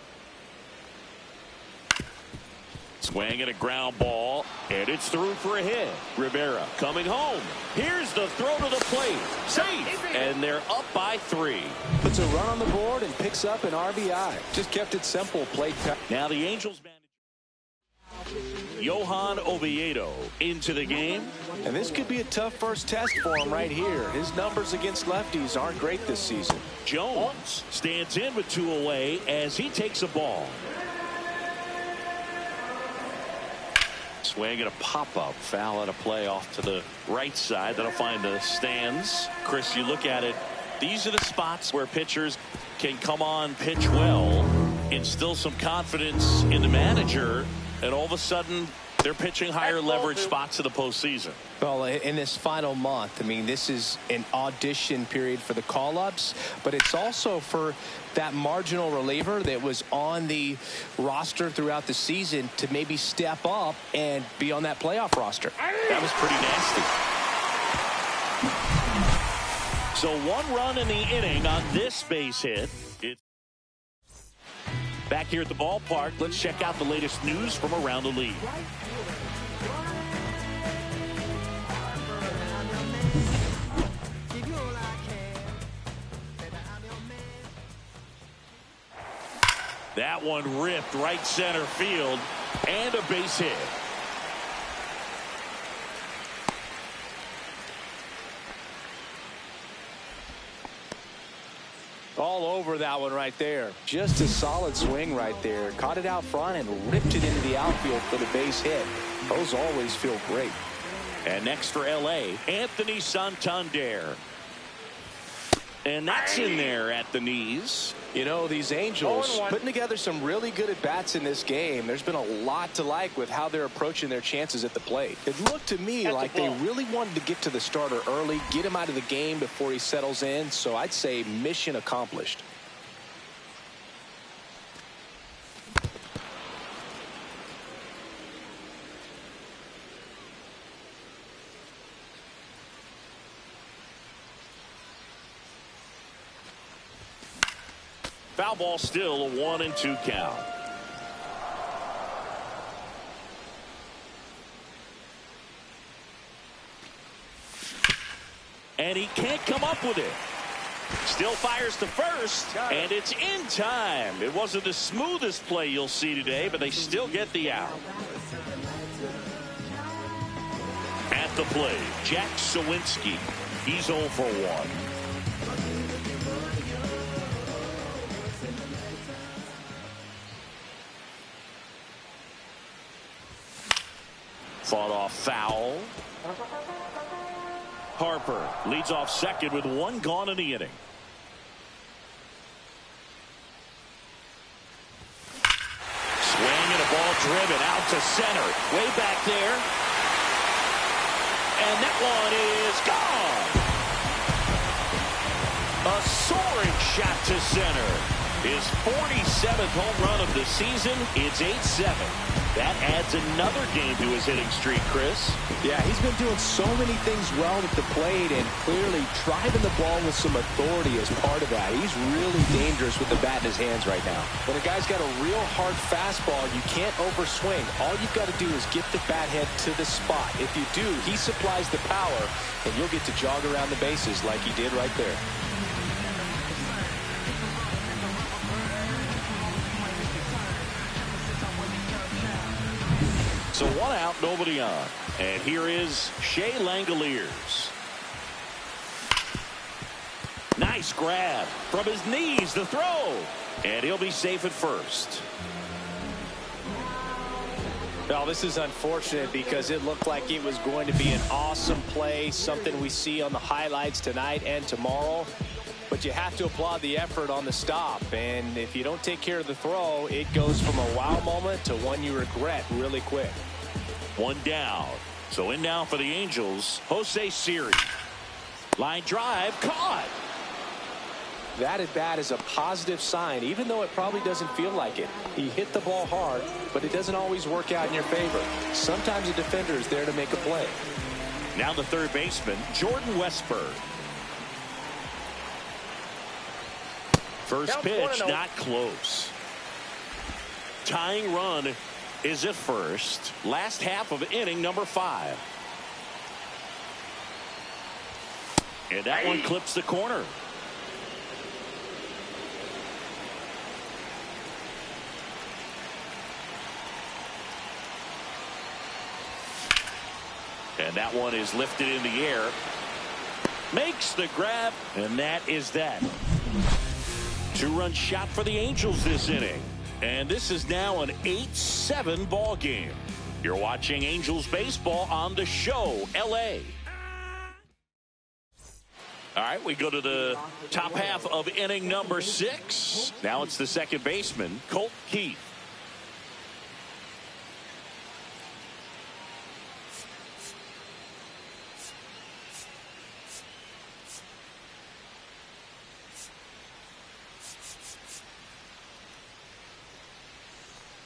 Swing and a ground ball, and it's through for a hit. Rivera coming home. Here's the throw to the plate. Safe, and they're up by 3. Puts a run on the board and picks up an RBI. Just kept it simple. Plate. Now the Angels manager Johan Oviedo into the game. And this could be a tough first test for him right here. His numbers against lefties aren't great this season. Jones stands in with 2 away as he takes a ball. Swing and a pop-up. Foul at a play off to the right side. That'll find the stands. Chris, you look at it. These are the spots where pitchers can come on, pitch well, instill some confidence in the manager, and all of a sudden they're pitching higher leverage spots in the postseason. Well, in this final month, I mean, this is an audition period for the call-ups, but it's also for that marginal reliever that was on the roster throughout the season to maybe step up and be on that playoff roster. That was pretty nasty. So 1 run in the inning on this base hit. It's back here at the ballpark. Let's check out the latest news from around the league. That one ripped right center field, and a base hit. All over that one right there. Just a solid swing right there. Caught it out front and ripped it into the outfield for the base hit. Those always feel great. And next for LA, Anthony Santander. And that's in there at the knees. You know, these Angels putting together some really good at-bats in this game. There's been a lot to like with how they're approaching their chances at the plate. It looked to me like they really wanted to get to the starter early, get him out of the game before he settles in. So I'd say mission accomplished. Foul ball, still a 1-2 count. And he can't come up with it. Still fires to first, and it's in time. It wasn't the smoothest play you'll see today, but they still get the out. At the plate, Jack Sawinski. He's 0 for 1. Fought off foul. Harper leads off second with 1 gone in the inning. Swing and a ball driven out to center. Way back there. And that one is gone. A soaring shot to center. His 47th home run of the season. It's 8-7. That adds another game to his hitting streak, Chris. Yeah, he's been doing so many things well at the plate and clearly driving the ball with some authority as part of that. He's really dangerous with the bat in his hands right now. When a guy's got a real hard fastball, you can't overswing. All you've got to do is get the bat head to the spot. If you do, he supplies the power, and you'll get to jog around the bases like he did right there. So 1 out, nobody on. And here is Shea Langoliers. Nice grab from his knees, the throw. And he'll be safe at first. Well, this is unfortunate because it looked like it was going to be an awesome play, something we see on the highlights tonight and tomorrow. But you have to applaud the effort on the stop. And if you don't take care of the throw, it goes from a wow moment to one you regret really quick. 1 down. So in now for the Angels, Jose Siri. Line drive, caught. That at bat is a positive sign, even though it probably doesn't feel like it. He hit the ball hard, but it doesn't always work out in your favor. Sometimes a defender is there to make a play. Now the third baseman, Jordan Westburg. First pitch, not close. Tying run is at first. Last half of inning number 5. And that one clips the corner. And that one is lifted in the air. Makes the grab, and that is that. 2-run shot for the Angels this inning. And this is now an 8-7 ball game. You're watching Angels baseball on the show, LA. All right, we go to the top half of inning number 6. Now it's the second baseman, Colt Keith.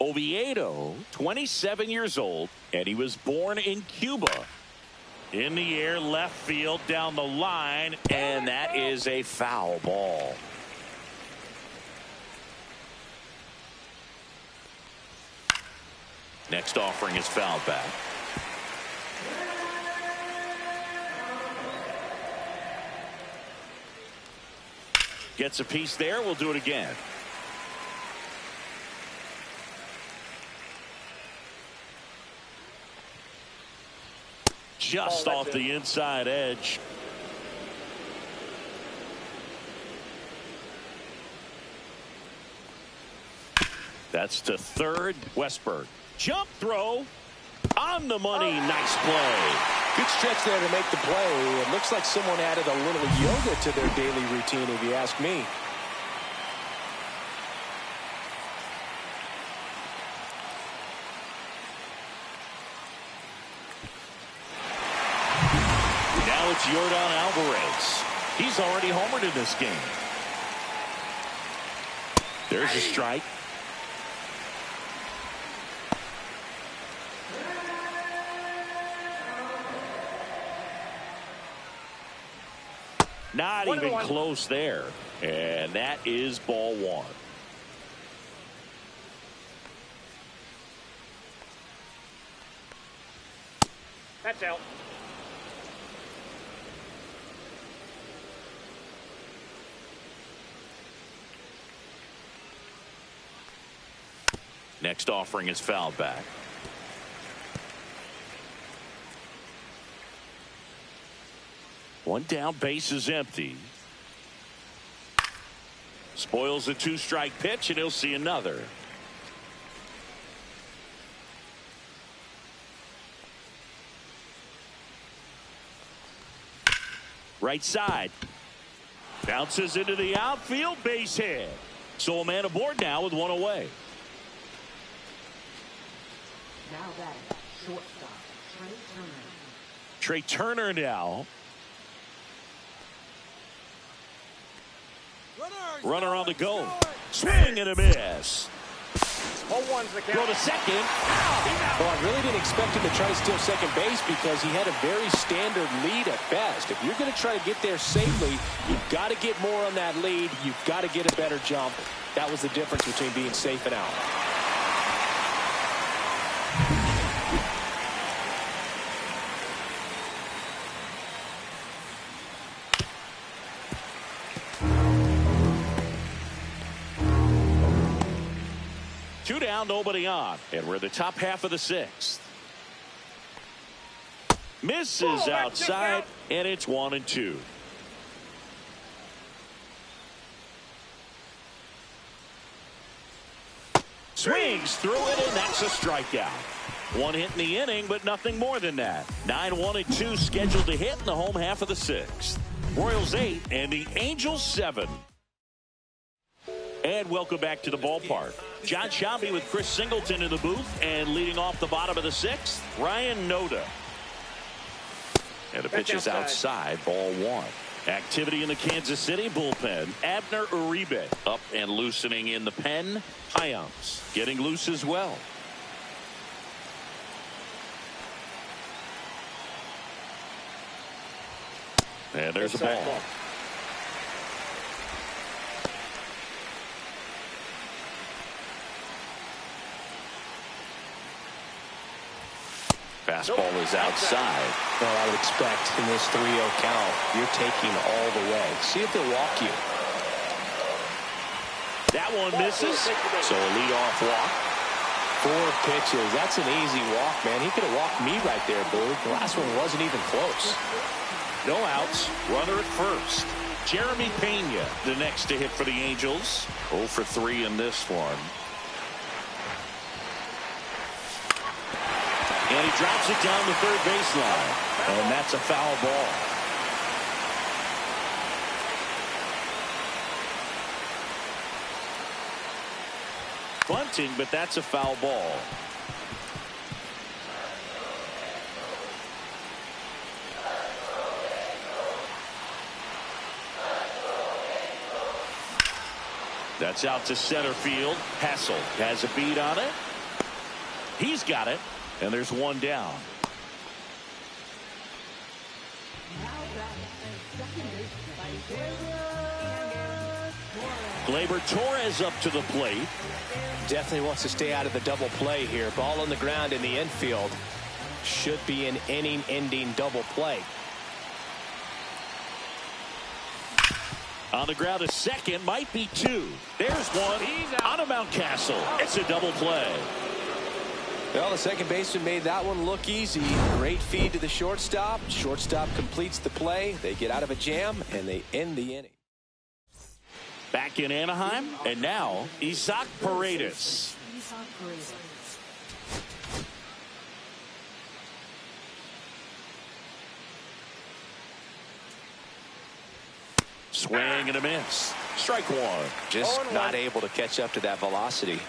Oviedo, 27 years old, and he was born in Cuba. In the air, left field, down the line, and that is a foul ball. Next offering is fouled back. Gets a piece there. We'll do it again. Just off the inside edge. That's to third. Westburg. Jump throw. On the money. Nice play. Good stretch there to make the play. It looks like someone added a little yoga to their daily routine, if you ask me. It's Yordan Alvarez. He's already homered in this game. There's a strike. Not even close there. And that is ball 1. That's out. Next offering is fouled back. One down, base is empty. Spoils a 2-strike pitch, and he'll see another. Right side. Bounces into the outfield, base hit. So a man aboard now with one away. Now that shortstop, Trey Turner now. Runner on the go. Swing and a miss. 0-1's the count. Throw to second. Well, I really didn't expect him to try to steal second base because he had a very standard lead at best. If you're going to try to get there safely, you've got to get more on that lead. You've got to get a better jump. That was the difference between being safe and out. Two down, nobody on. And we're in the top half of the 6th. Misses outside, and it's 1-2. Swings through it, and that's a strikeout. One hit in the inning, but nothing more than that. 9-1-2 scheduled to hit in the home half of the 6th. Royals 8 and the Angels 7. And welcome back to the ballpark. John Sciambi with Chris Singleton in the booth, and leading off the bottom of the 6th, Ryan Noda. And the pitch is outside, ball 1. Activity in the Kansas City bullpen. Abner Uribe up and loosening in the pen. Hyams getting loose as well. And there's a ball. Fastball is outside. Well, I would expect in this 3-0 count, you're taking all the way. See if they'll walk you. That one misses. So a leadoff walk. 4 pitches. That's an easy walk, man. He could have walked me right there, Boo. The last one wasn't even close. No outs. Runner at first. Jeremy Pena, the next to hit for the Angels. 0 for 3 in this one. And he drops it down the third baseline. And that's a foul ball. Bunting, but that's a foul ball. That's out to center field. Hassel has a beat on it. He's got it. And there's one down. Gleyber Torres up to the plate. Definitely wants to stay out of the double play here. Ball on the ground in the infield. Should be an inning-ending double play. On the ground a second, might be 2. There's one on a Mountcastle. It's a double play. Well, the second baseman made that one look easy. Great feed to the shortstop. Shortstop completes the play. They get out of a jam, and they end the inning. Back in Anaheim, and now Isaac Paredes. Swing and a miss. Strike 1. Just not able to catch up to that velocity.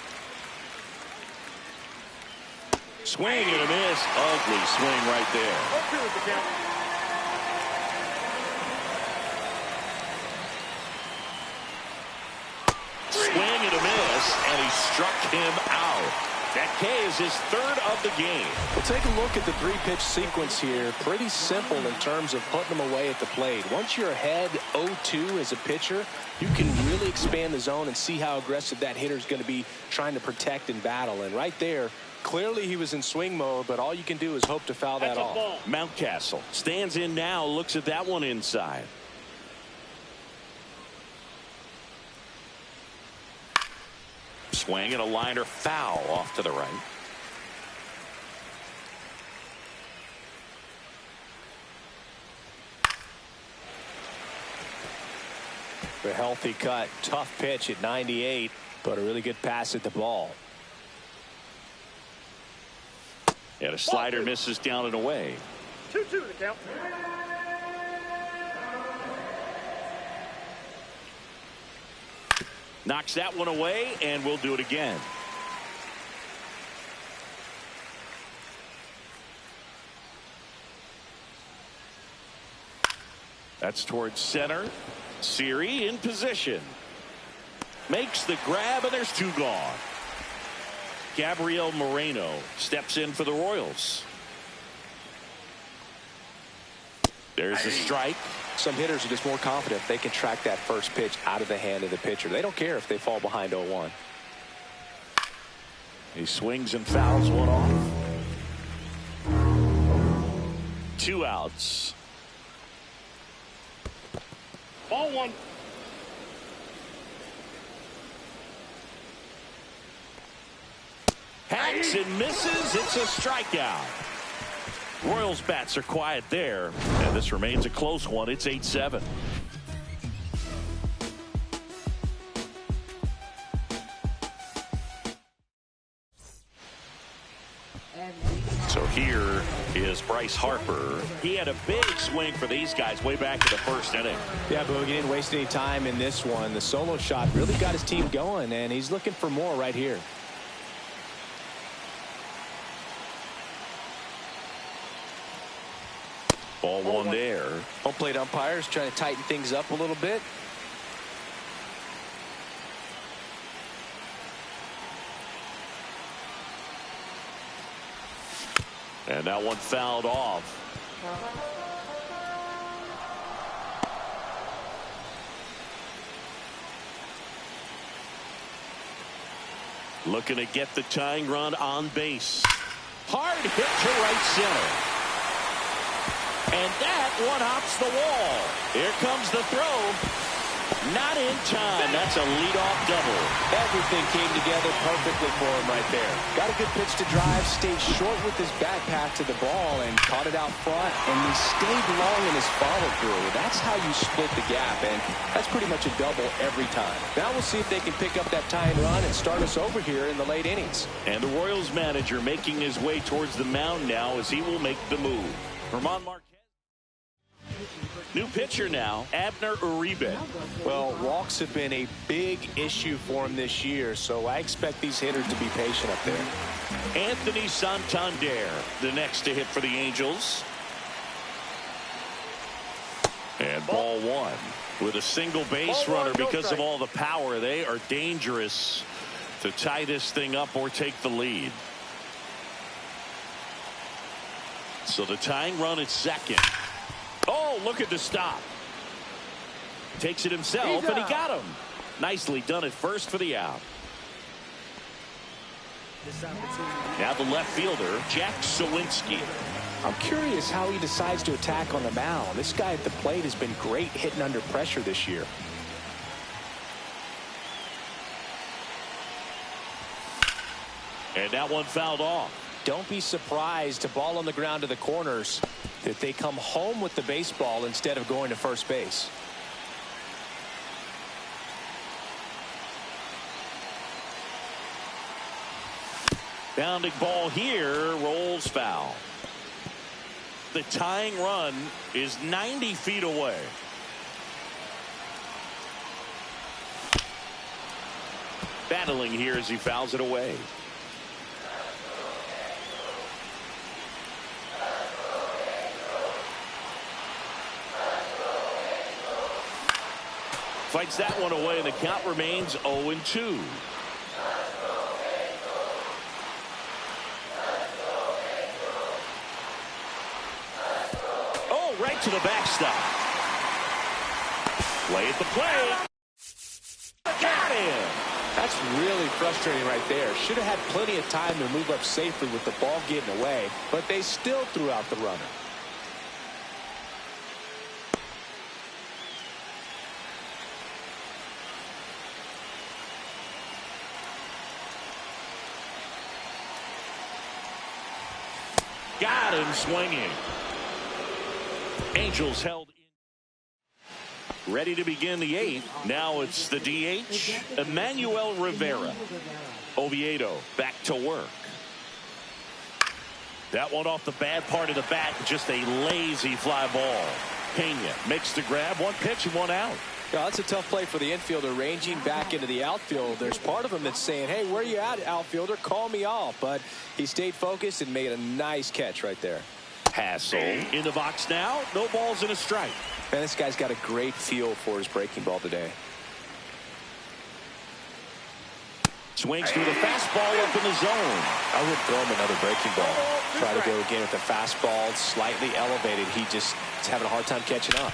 Swing and a miss. Ugly swing right there. Swing and a miss, and he struck him out. That K is his 3rd of the game. We'll take a look at the 3-pitch sequence here. Pretty simple in terms of putting them away at the plate. Once you're ahead 0-2 as a pitcher, you can really expand the zone and see how aggressive that hitter is going to be trying to protect and battle. And right there, clearly he was in swing mode, but all you can do is hope to foul that off. Mountcastle stands in now, looks at that one inside. Swing and a liner foul off to the right. A healthy cut. Tough pitch at 98, but a really good pass at the ball. And a slider misses down and away. 2-2 the count. Knocks that one away, and we'll do it again. That's towards center. Siri in position. Makes the grab, and there's two gone. Gabriel Moreno steps in for the Royals. There's the strike. Some hitters are just more confident they can track that first pitch out of the hand of the pitcher. They don't care if they fall behind 0-1. He swings and fouls one off. 2 outs. Ball 1. Hacks and misses. It's a strikeout. Royals bats are quiet there, and this remains a close one. It's 8-7. So here is Bryce Harper. He had a big swing for these guys way back in the first inning. Yeah, but he didn't waste any time in this one. The solo shot really got his team going, and he's looking for more right here. Ball 1 there. Home plate umpires trying to tighten things up a little bit. And that one fouled off. Looking to get the tying run on base. Hard hit to right center. And that one hops the wall. Here comes the throw. Not in time. That's a leadoff double. Everything came together perfectly for him right there. Got a good pitch to drive, stayed short with his back path to the ball, and caught it out front, and he stayed long in his follow-through. That's how you split the gap, and that's pretty much a double every time. Now we'll see if they can pick up that tying run and start us over here in the late innings. And the Royals manager making his way towards the mound now as he will make the move. Vermont Marquez. New pitcher now, Abner Uribe. Well, walks have been a big issue for him this year, so I expect these hitters to be patient up there. Anthony Santander, the next to hit for the Angels. And ball 1 with a single base runner because of all the power. They are dangerous to tie this thing up or take the lead. So the tying run at second. Oh, look at the stop. Takes it himself, and he got him. Nicely done at first for the out. Now the left fielder, Jack Sawinski. I'm curious how he decides to attack on the mound. This guy at the plate has been great hitting under pressure this year. And that one fouled off. Don't be surprised to ball on the ground to the corners that they come home with the baseball instead of going to first base. Bounding ball here, rolls foul. The tying run is 90 feet away. Battling here as he fouls it away. Fights that one away, and the count remains 0-2. Oh, right to the backstop. Play at the plate. Got him. That's really frustrating right there. Should have had plenty of time to move up safely with the ball getting away, but they still threw out the runner. Got him swinging. Angels held in. Ready to begin the 8th. Now it's the DH, Emmanuel Rivera. Oviedo back to work. That one off the bad part of the bat, just a lazy fly ball. Pena makes the grab, one pitch and one out. Yeah, that's a tough play for the infielder, ranging back into the outfield. There's part of him that's saying, hey, where you at, outfielder? Call me off. But he stayed focused and made a nice catch right there. Hassel in the box now. No balls and a strike. Man, this guy's got a great feel for his breaking ball today. Swings through the fastball up in the zone. I would throw him another breaking ball. Try to go again with the fastball slightly elevated. He just is having a hard time catching up.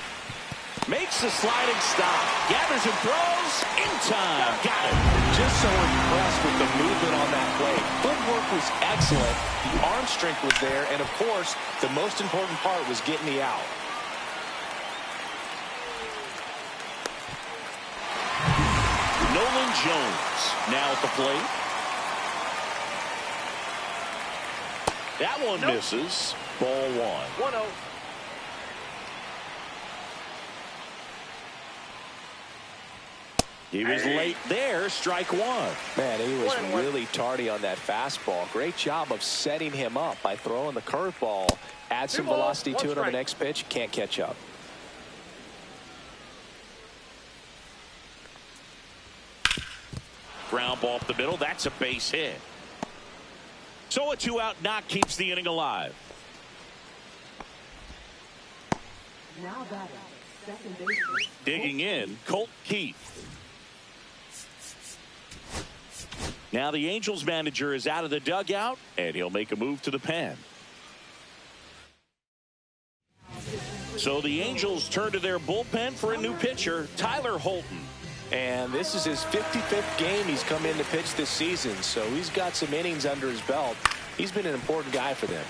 Makes the sliding stop. Gathers and throws. In time. Got it. Just so impressed with the movement on that play. Footwork was excellent. The arm strength was there. And, of course, the most important part was getting the out. Nolan Jones now at the plate. That one misses. Ball 1. 1-0. He was late there. Strike 1. Man, he was really tardy on that fastball. Great job of setting him up by throwing the curveball. Add some velocity to it on the next pitch. Can't catch up. Ground ball up the middle. That's a base hit. So a 2-out knock keeps the inning alive. Now batting, second baseman. Digging in, Colt Keith. Now the Angels manager is out of the dugout, and he'll make a move to the pen. So the Angels turn to their bullpen for a new pitcher, Tyler Holton. And this is his 55th game he's come in to pitch this season, so he's got some innings under his belt. He's been an important guy for them.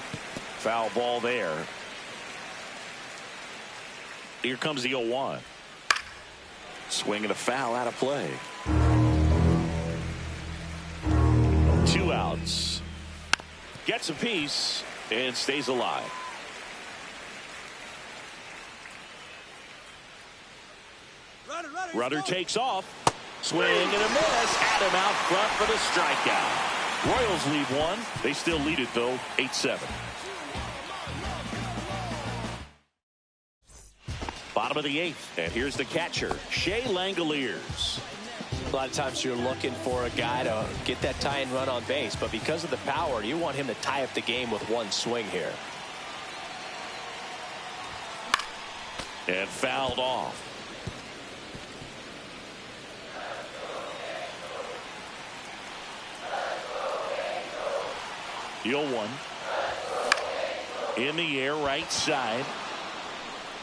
Foul ball there. Here comes the 0-1. Swing and a foul out of play. 2 outs. Gets a piece and stays alive. Runner takes off. Swing and a miss. Adam out front for the strikeout. Royals lead 1. They still lead it, though, 8-7. Bottom of the 8th, and here's the catcher, Shea Langoliers. A lot of times you're looking for a guy to get that tying run on base, but because of the power, you want him to tie up the game with one swing here. And fouled off. The 0-1. In the air, right side.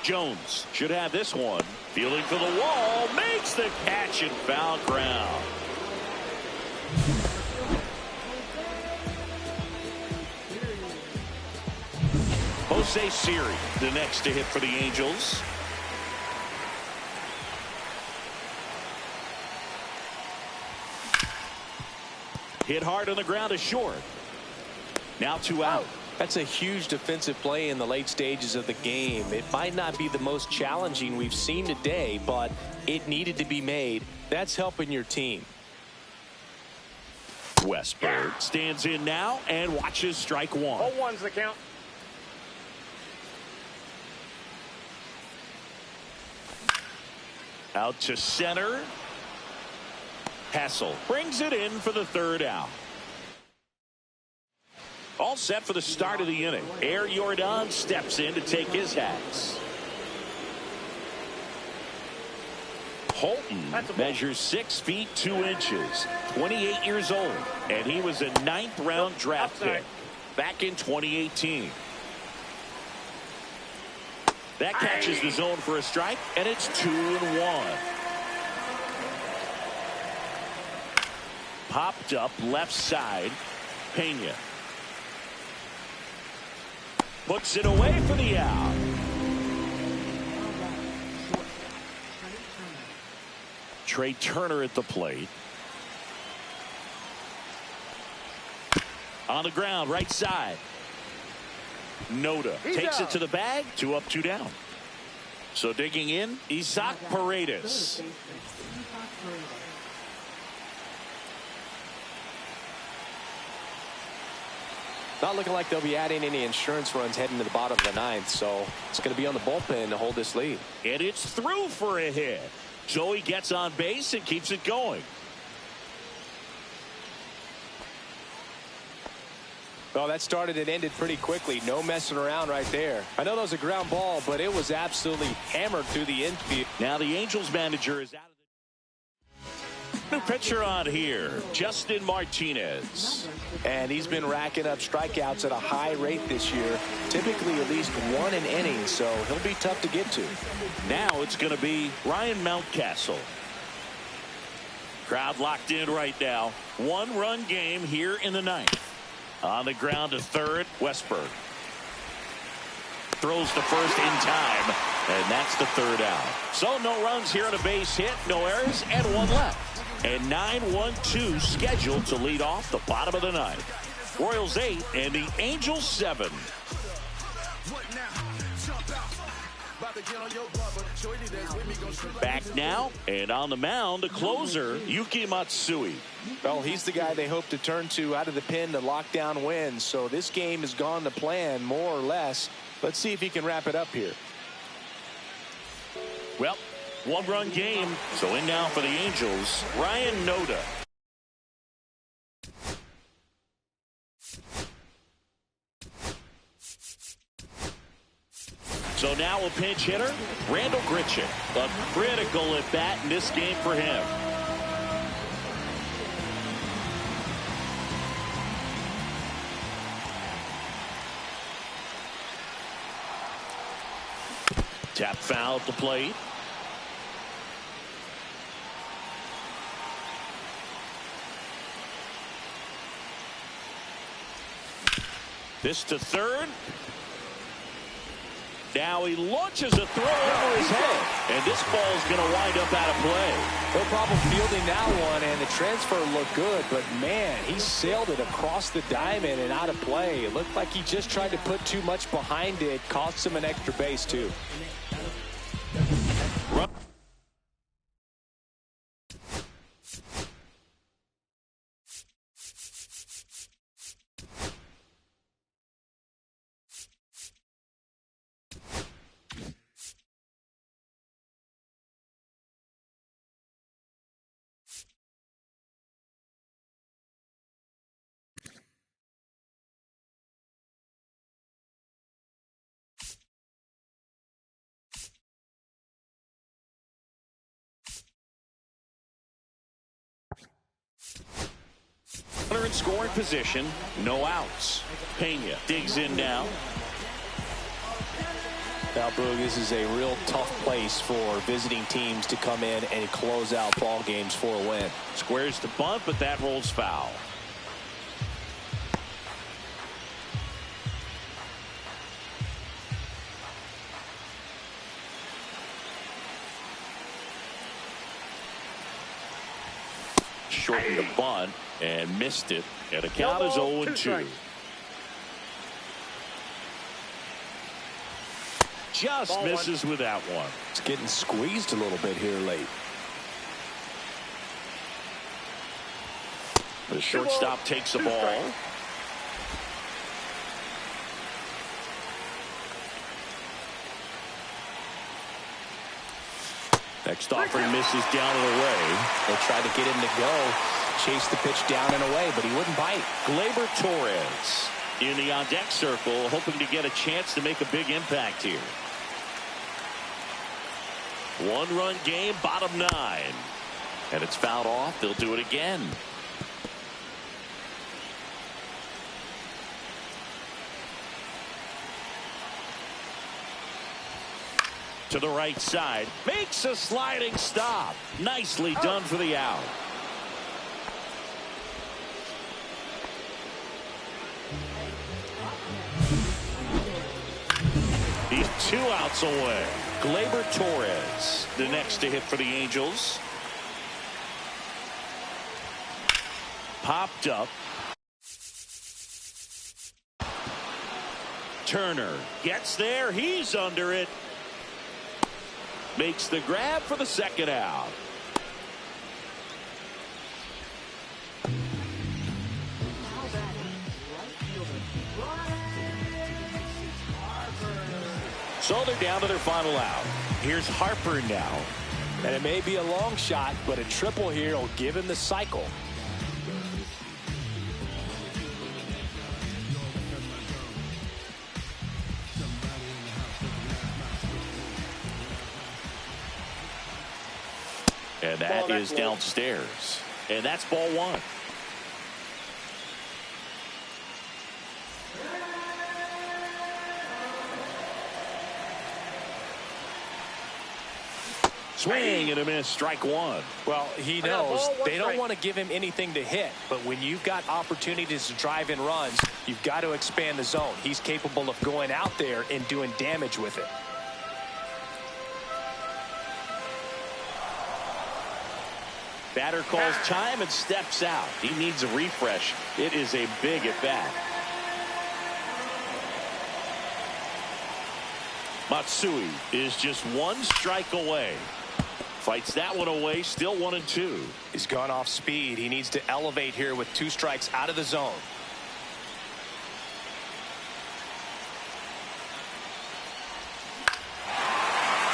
Jones should have this one. Fielding for the wall. Makes the catch and foul ground. Jose Siri, the next to hit for the Angels. Hit hard on the ground is short. Now 2 out. That's a huge defensive play in the late stages of the game. It might not be the most challenging we've seen today, but it needed to be made. That's helping your team. Westberg stands in now and watches strike 1. 0-1's the count. Out to center. Hassel brings it in for the 3rd out. All set for the start of the inning. Air Jordan steps in to take his hats. Holton measures 6 feet 2 inches, 28 years old, and he was a 9th round draft pick back in 2018. That catches the zone for a strike, and it's 2-1. Popped up left side. Pena puts it away for the out. Trey Turner at the plate. On the ground, right side. Noda takes it to the bag. 2 up, 2 down. So digging in, Isaac Paredes. Not looking like they'll be adding any insurance runs heading to the bottom of the ninth, so it's going to be on the bullpen to hold this lead. And it's through for a hit. Joey gets on base and keeps it going. Well, that started and ended pretty quickly. No messing around right there. I know that was a ground ball, but it was absolutely hammered through the infield. Now the Angels manager is out of the new pitcher on here, Justin Martinez. And he's been racking up strikeouts at a high rate this year, typically at least one an inning, so he'll be tough to get to. Now it's going to be Ryan Mountcastle. Crowd locked in right now. One-run game here in the ninth. On the ground to third, Westberg. Throws to first in time, and that's the third out. So no runs here on a base hit, no errors, and one left. And 9-1-2 scheduled to lead off the bottom of the ninth. Royals 8 and the Angels 7. Back now, and on the mound, the closer, Yuki Matsui. Well, he's the guy they hope to turn to out of the pen to lock down wins. So this game has gone to plan, more or less. Let's see if he can wrap it up here. Well, one-run game. So in now for the Angels, Ryan Noda. So now a pinch hitter, Randall Grichuk. A critical at bat in this game for him. Tap foul at the plate. This to third. Now he launches a throw over his head, and this ball is going to wind up out of play. No problem fielding that one, and the transfer looked good, but man, he sailed it across the diamond and out of play. It looked like he just tried to put too much behind it, cost him an extra base too. Runner in scoring position, no outs. Pena digs in now. Now, Boog, this is a real tough place for visiting teams to come in and close out ball games for a win. Squares the bunt, but that rolls foul. Shortened the bunt and missed it. And the count is 0-2. Just misses with that one. It's getting squeezed a little bit here late. The shortstop takes the ball. Next offering misses down and away. They tried to get him to go, chase the pitch down and away, but he wouldn't bite. Gleyber Torres in the on-deck circle, hoping to get a chance to make a big impact here. One-run game, bottom 9. And it's fouled off. They'll do it again. To the right side, makes a sliding stop. Nicely done for the out. He's 2 outs away. Gleyber Torres, the next to hit for the Angels. Popped up. Turner gets there. He's under it. makes the grab for the second out. So they're down to their final out. Here's Harper now. And it may be a long shot, but a triple here will give him the cycle. And that is downstairs. And that's ball one. Swing and a miss, strike one. Well, he knows they don't want to give him anything to hit, but when you've got opportunities to drive in runs, you've got to expand the zone. He's capable of going out there and doing damage with it. Batter calls time and steps out. He needs a refresh. It is a big at bat. Matsui is just one strike away. Fights that one away, still 1-2. He's gone off speed. He needs to elevate here with 2 strikes out of the zone.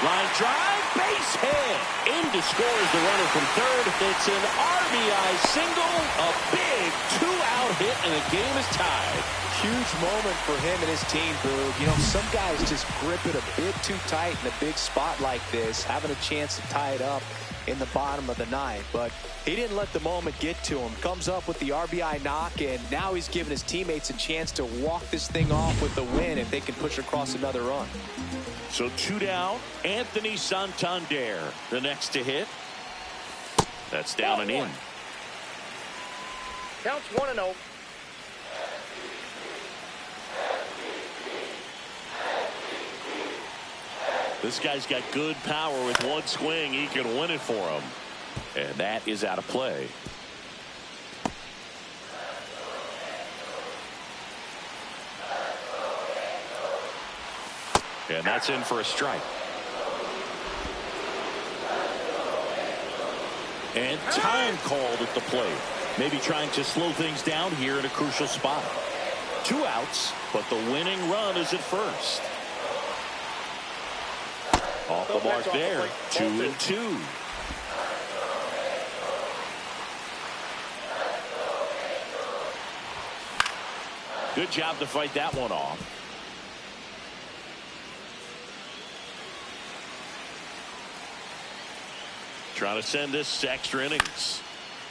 Line drive, base hit. In to score is the runner from third. It's an RBI single. A big 2-out hit, and the game is tied. Huge moment for him and his team, Boog. You know, some guys just grip it a bit too tight in a big spot like this, having a chance to tie it up in the bottom of the ninth. But he didn't let the moment get to him. Comes up with the RBI knock, and now he's giving his teammates a chance to walk this thing off with the win if they can push across another run. So 2 down. Anthony Santander, the next to hit. That's down and in. Counts 1-0. This guy's got good power. With one swing, he can win it for him. And that is out of play. And that's in for a strike. And time called at the plate. Maybe trying to slow things down here in a crucial spot. 2 outs, but the winning run is at first. Off the mark there. 2-2. Good job to fight that one off. Trying to send this to extra innings.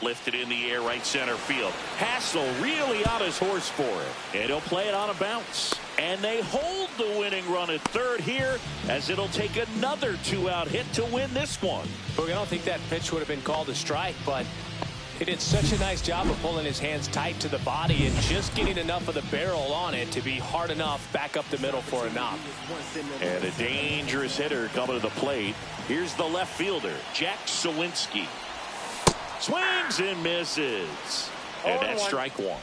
Lifted in the air, right center field. Hassel really on his horse for it. And he'll play it on a bounce. And they hold the winning run at third here, as it'll take another 2-out hit to win this one. Look, I don't think that pitch would have been called a strike, but he did such a nice job of pulling his hands tight to the body and just getting enough of the barrel on it to be hard enough back up the middle for a knock. And a dangerous hitter coming to the plate. Here's the left fielder, Jack Sawinski. Swings and misses. And that's strike one.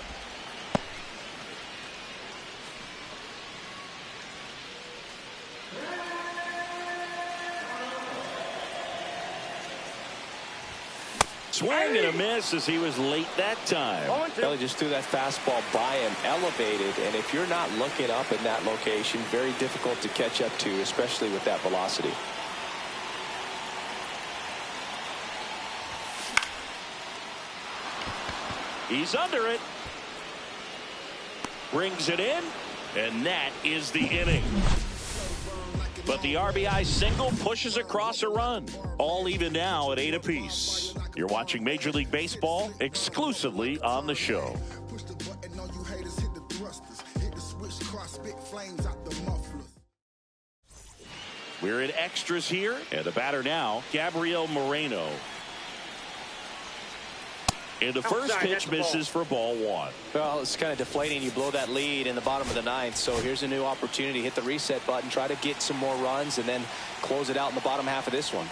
Swing and a miss as he was late that time. Well, he just threw that fastball by him, elevated, and if you're not looking up in that location, very difficult to catch up to, especially with that velocity. He's under it. Brings it in, and that is the inning. But the RBI single pushes across a run. All even now at 8 apiece. You're watching Major League Baseball exclusively on the show. We're in extras here, and the batter now, Gabriel Moreno. And the first pitch misses for ball one. Well, it's kind of deflating. You blow that lead in the bottom of the ninth. So here's a new opportunity. Hit the reset button, try to get some more runs, and then close it out in the bottom half of this one.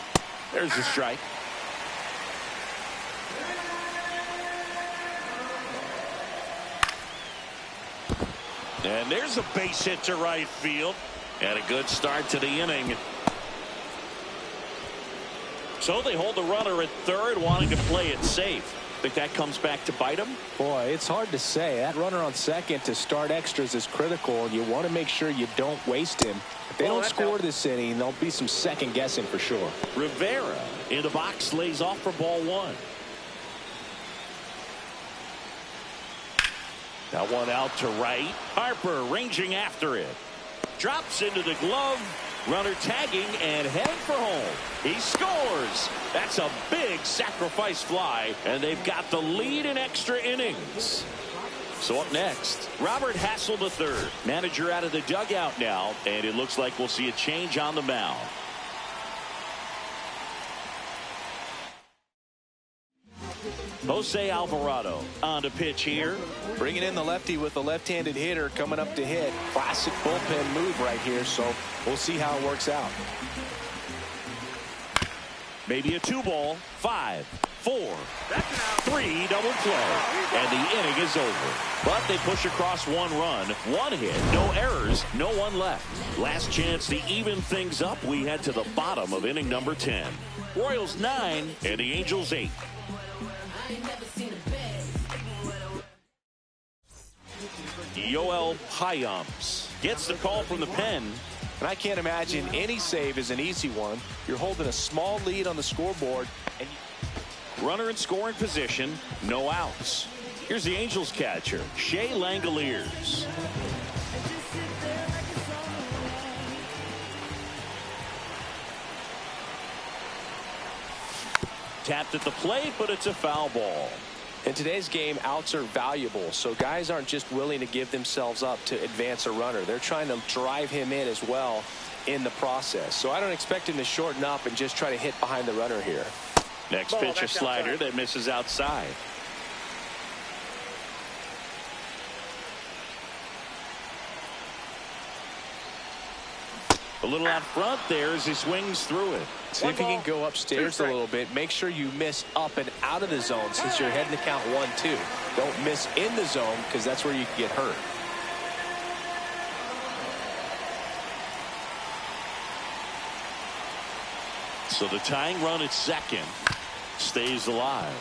There's the strike. And there's a base hit to right field. And a good start to the inning. So they hold the runner at third, wanting to play it safe. Think that comes back to bite them? Boy, it's hard to say. That runner on second to start extras is critical, and you want to make sure you don't waste him. If they don't score this inning, there'll be some second guessing for sure. Rivera in the box lays off for ball one. That one out to right. Harper ranging after it. Drops into the glove. Runner tagging and heading for home. He scores. That's a big sacrifice fly, and they've got the lead in extra innings. So up next, Robert Hassel III, manager out of the dugout now, and it looks like we'll see a change on the mound. Jose Alvarado on to pitch here. Bringing in the lefty with the left-handed hitter coming up to hit. Classic bullpen move right here, so we'll see how it works out. Maybe a 2-ball, 5, 4, 3 double play, and the inning is over. But they push across 1 run, 1 hit, no errors, no one left. Last chance to even things up. We head to the bottom of inning number 10. Royals 9 and the Angels 8. Yoel Payamps gets the call from the pen. And I can't imagine any save is an easy one. You're holding a small lead on the scoreboard. And runner in scoring position, no outs. Here's the Angels catcher, Shea Langoliers. Tapped at the plate, but it's a foul ball. In today's game, outs are valuable, so guys aren't just willing to give themselves up to advance a runner. They're trying to drive him in as well in the process. So I don't expect him to shorten up and just try to hit behind the runner here. Next pitch, a slider that misses outside. A little out front there as he swings through it. See if you can go upstairs a little bit. Make sure you miss up and out of the zone since you're heading to count 1-2. Don't miss in the zone because that's where you can get hurt. So the tying run at second stays alive.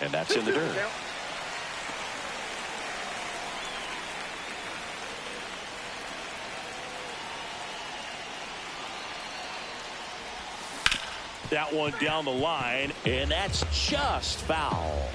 And that's in the dirt. That one down the line, and that's just foul.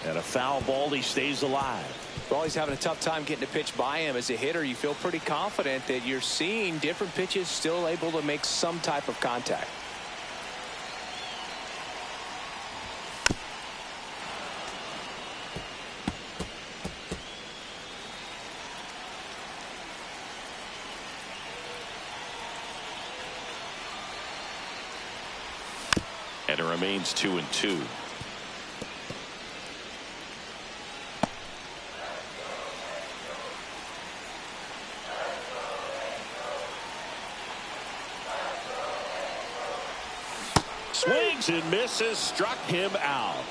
And a foul ball, he stays alive. Well, he's having a tough time getting a pitch by him. As a hitter, you feel pretty confident that you're seeing different pitches still able to make some type of contact. And it remains 2-2. Swings and misses, struck him out.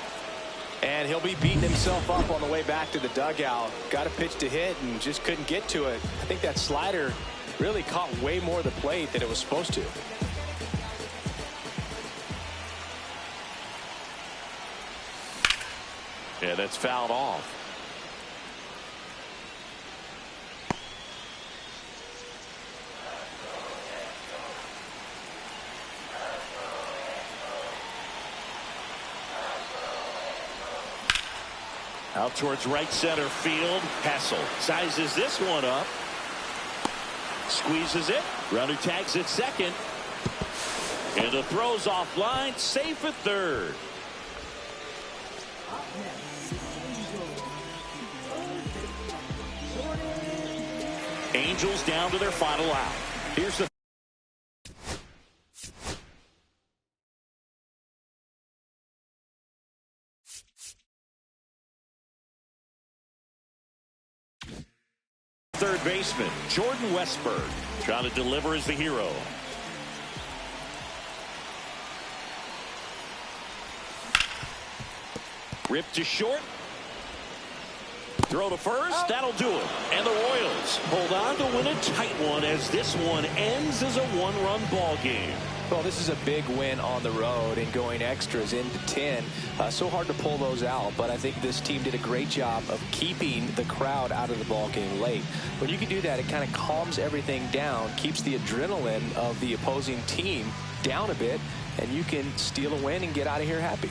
And he'll be beating himself up on the way back to the dugout. Got a pitch to hit and just couldn't get to it. I think that slider really caught way more of the plate than it was supposed to. Yeah, that's fouled off. Out towards right center field. Hassel sizes this one up. Squeezes it. Runner tags at second. And the throw's offline. Safe at third. Angels down to their final out. Here's the third baseman, Jordan Westberg, trying to deliver as the hero. Ripped to short. Throw to first. That'll do it. And the Royals hold on to win a tight one as this one ends as a one-run ball game. Well, this is a big win on the road and going extras into 10. So hard to pull those out, but I think this team did a great job of keeping the crowd out of the ball game late. When you can do that, it kind of calms everything down, keeps the adrenaline of the opposing team down a bit, and you can steal a win and get out of here happy.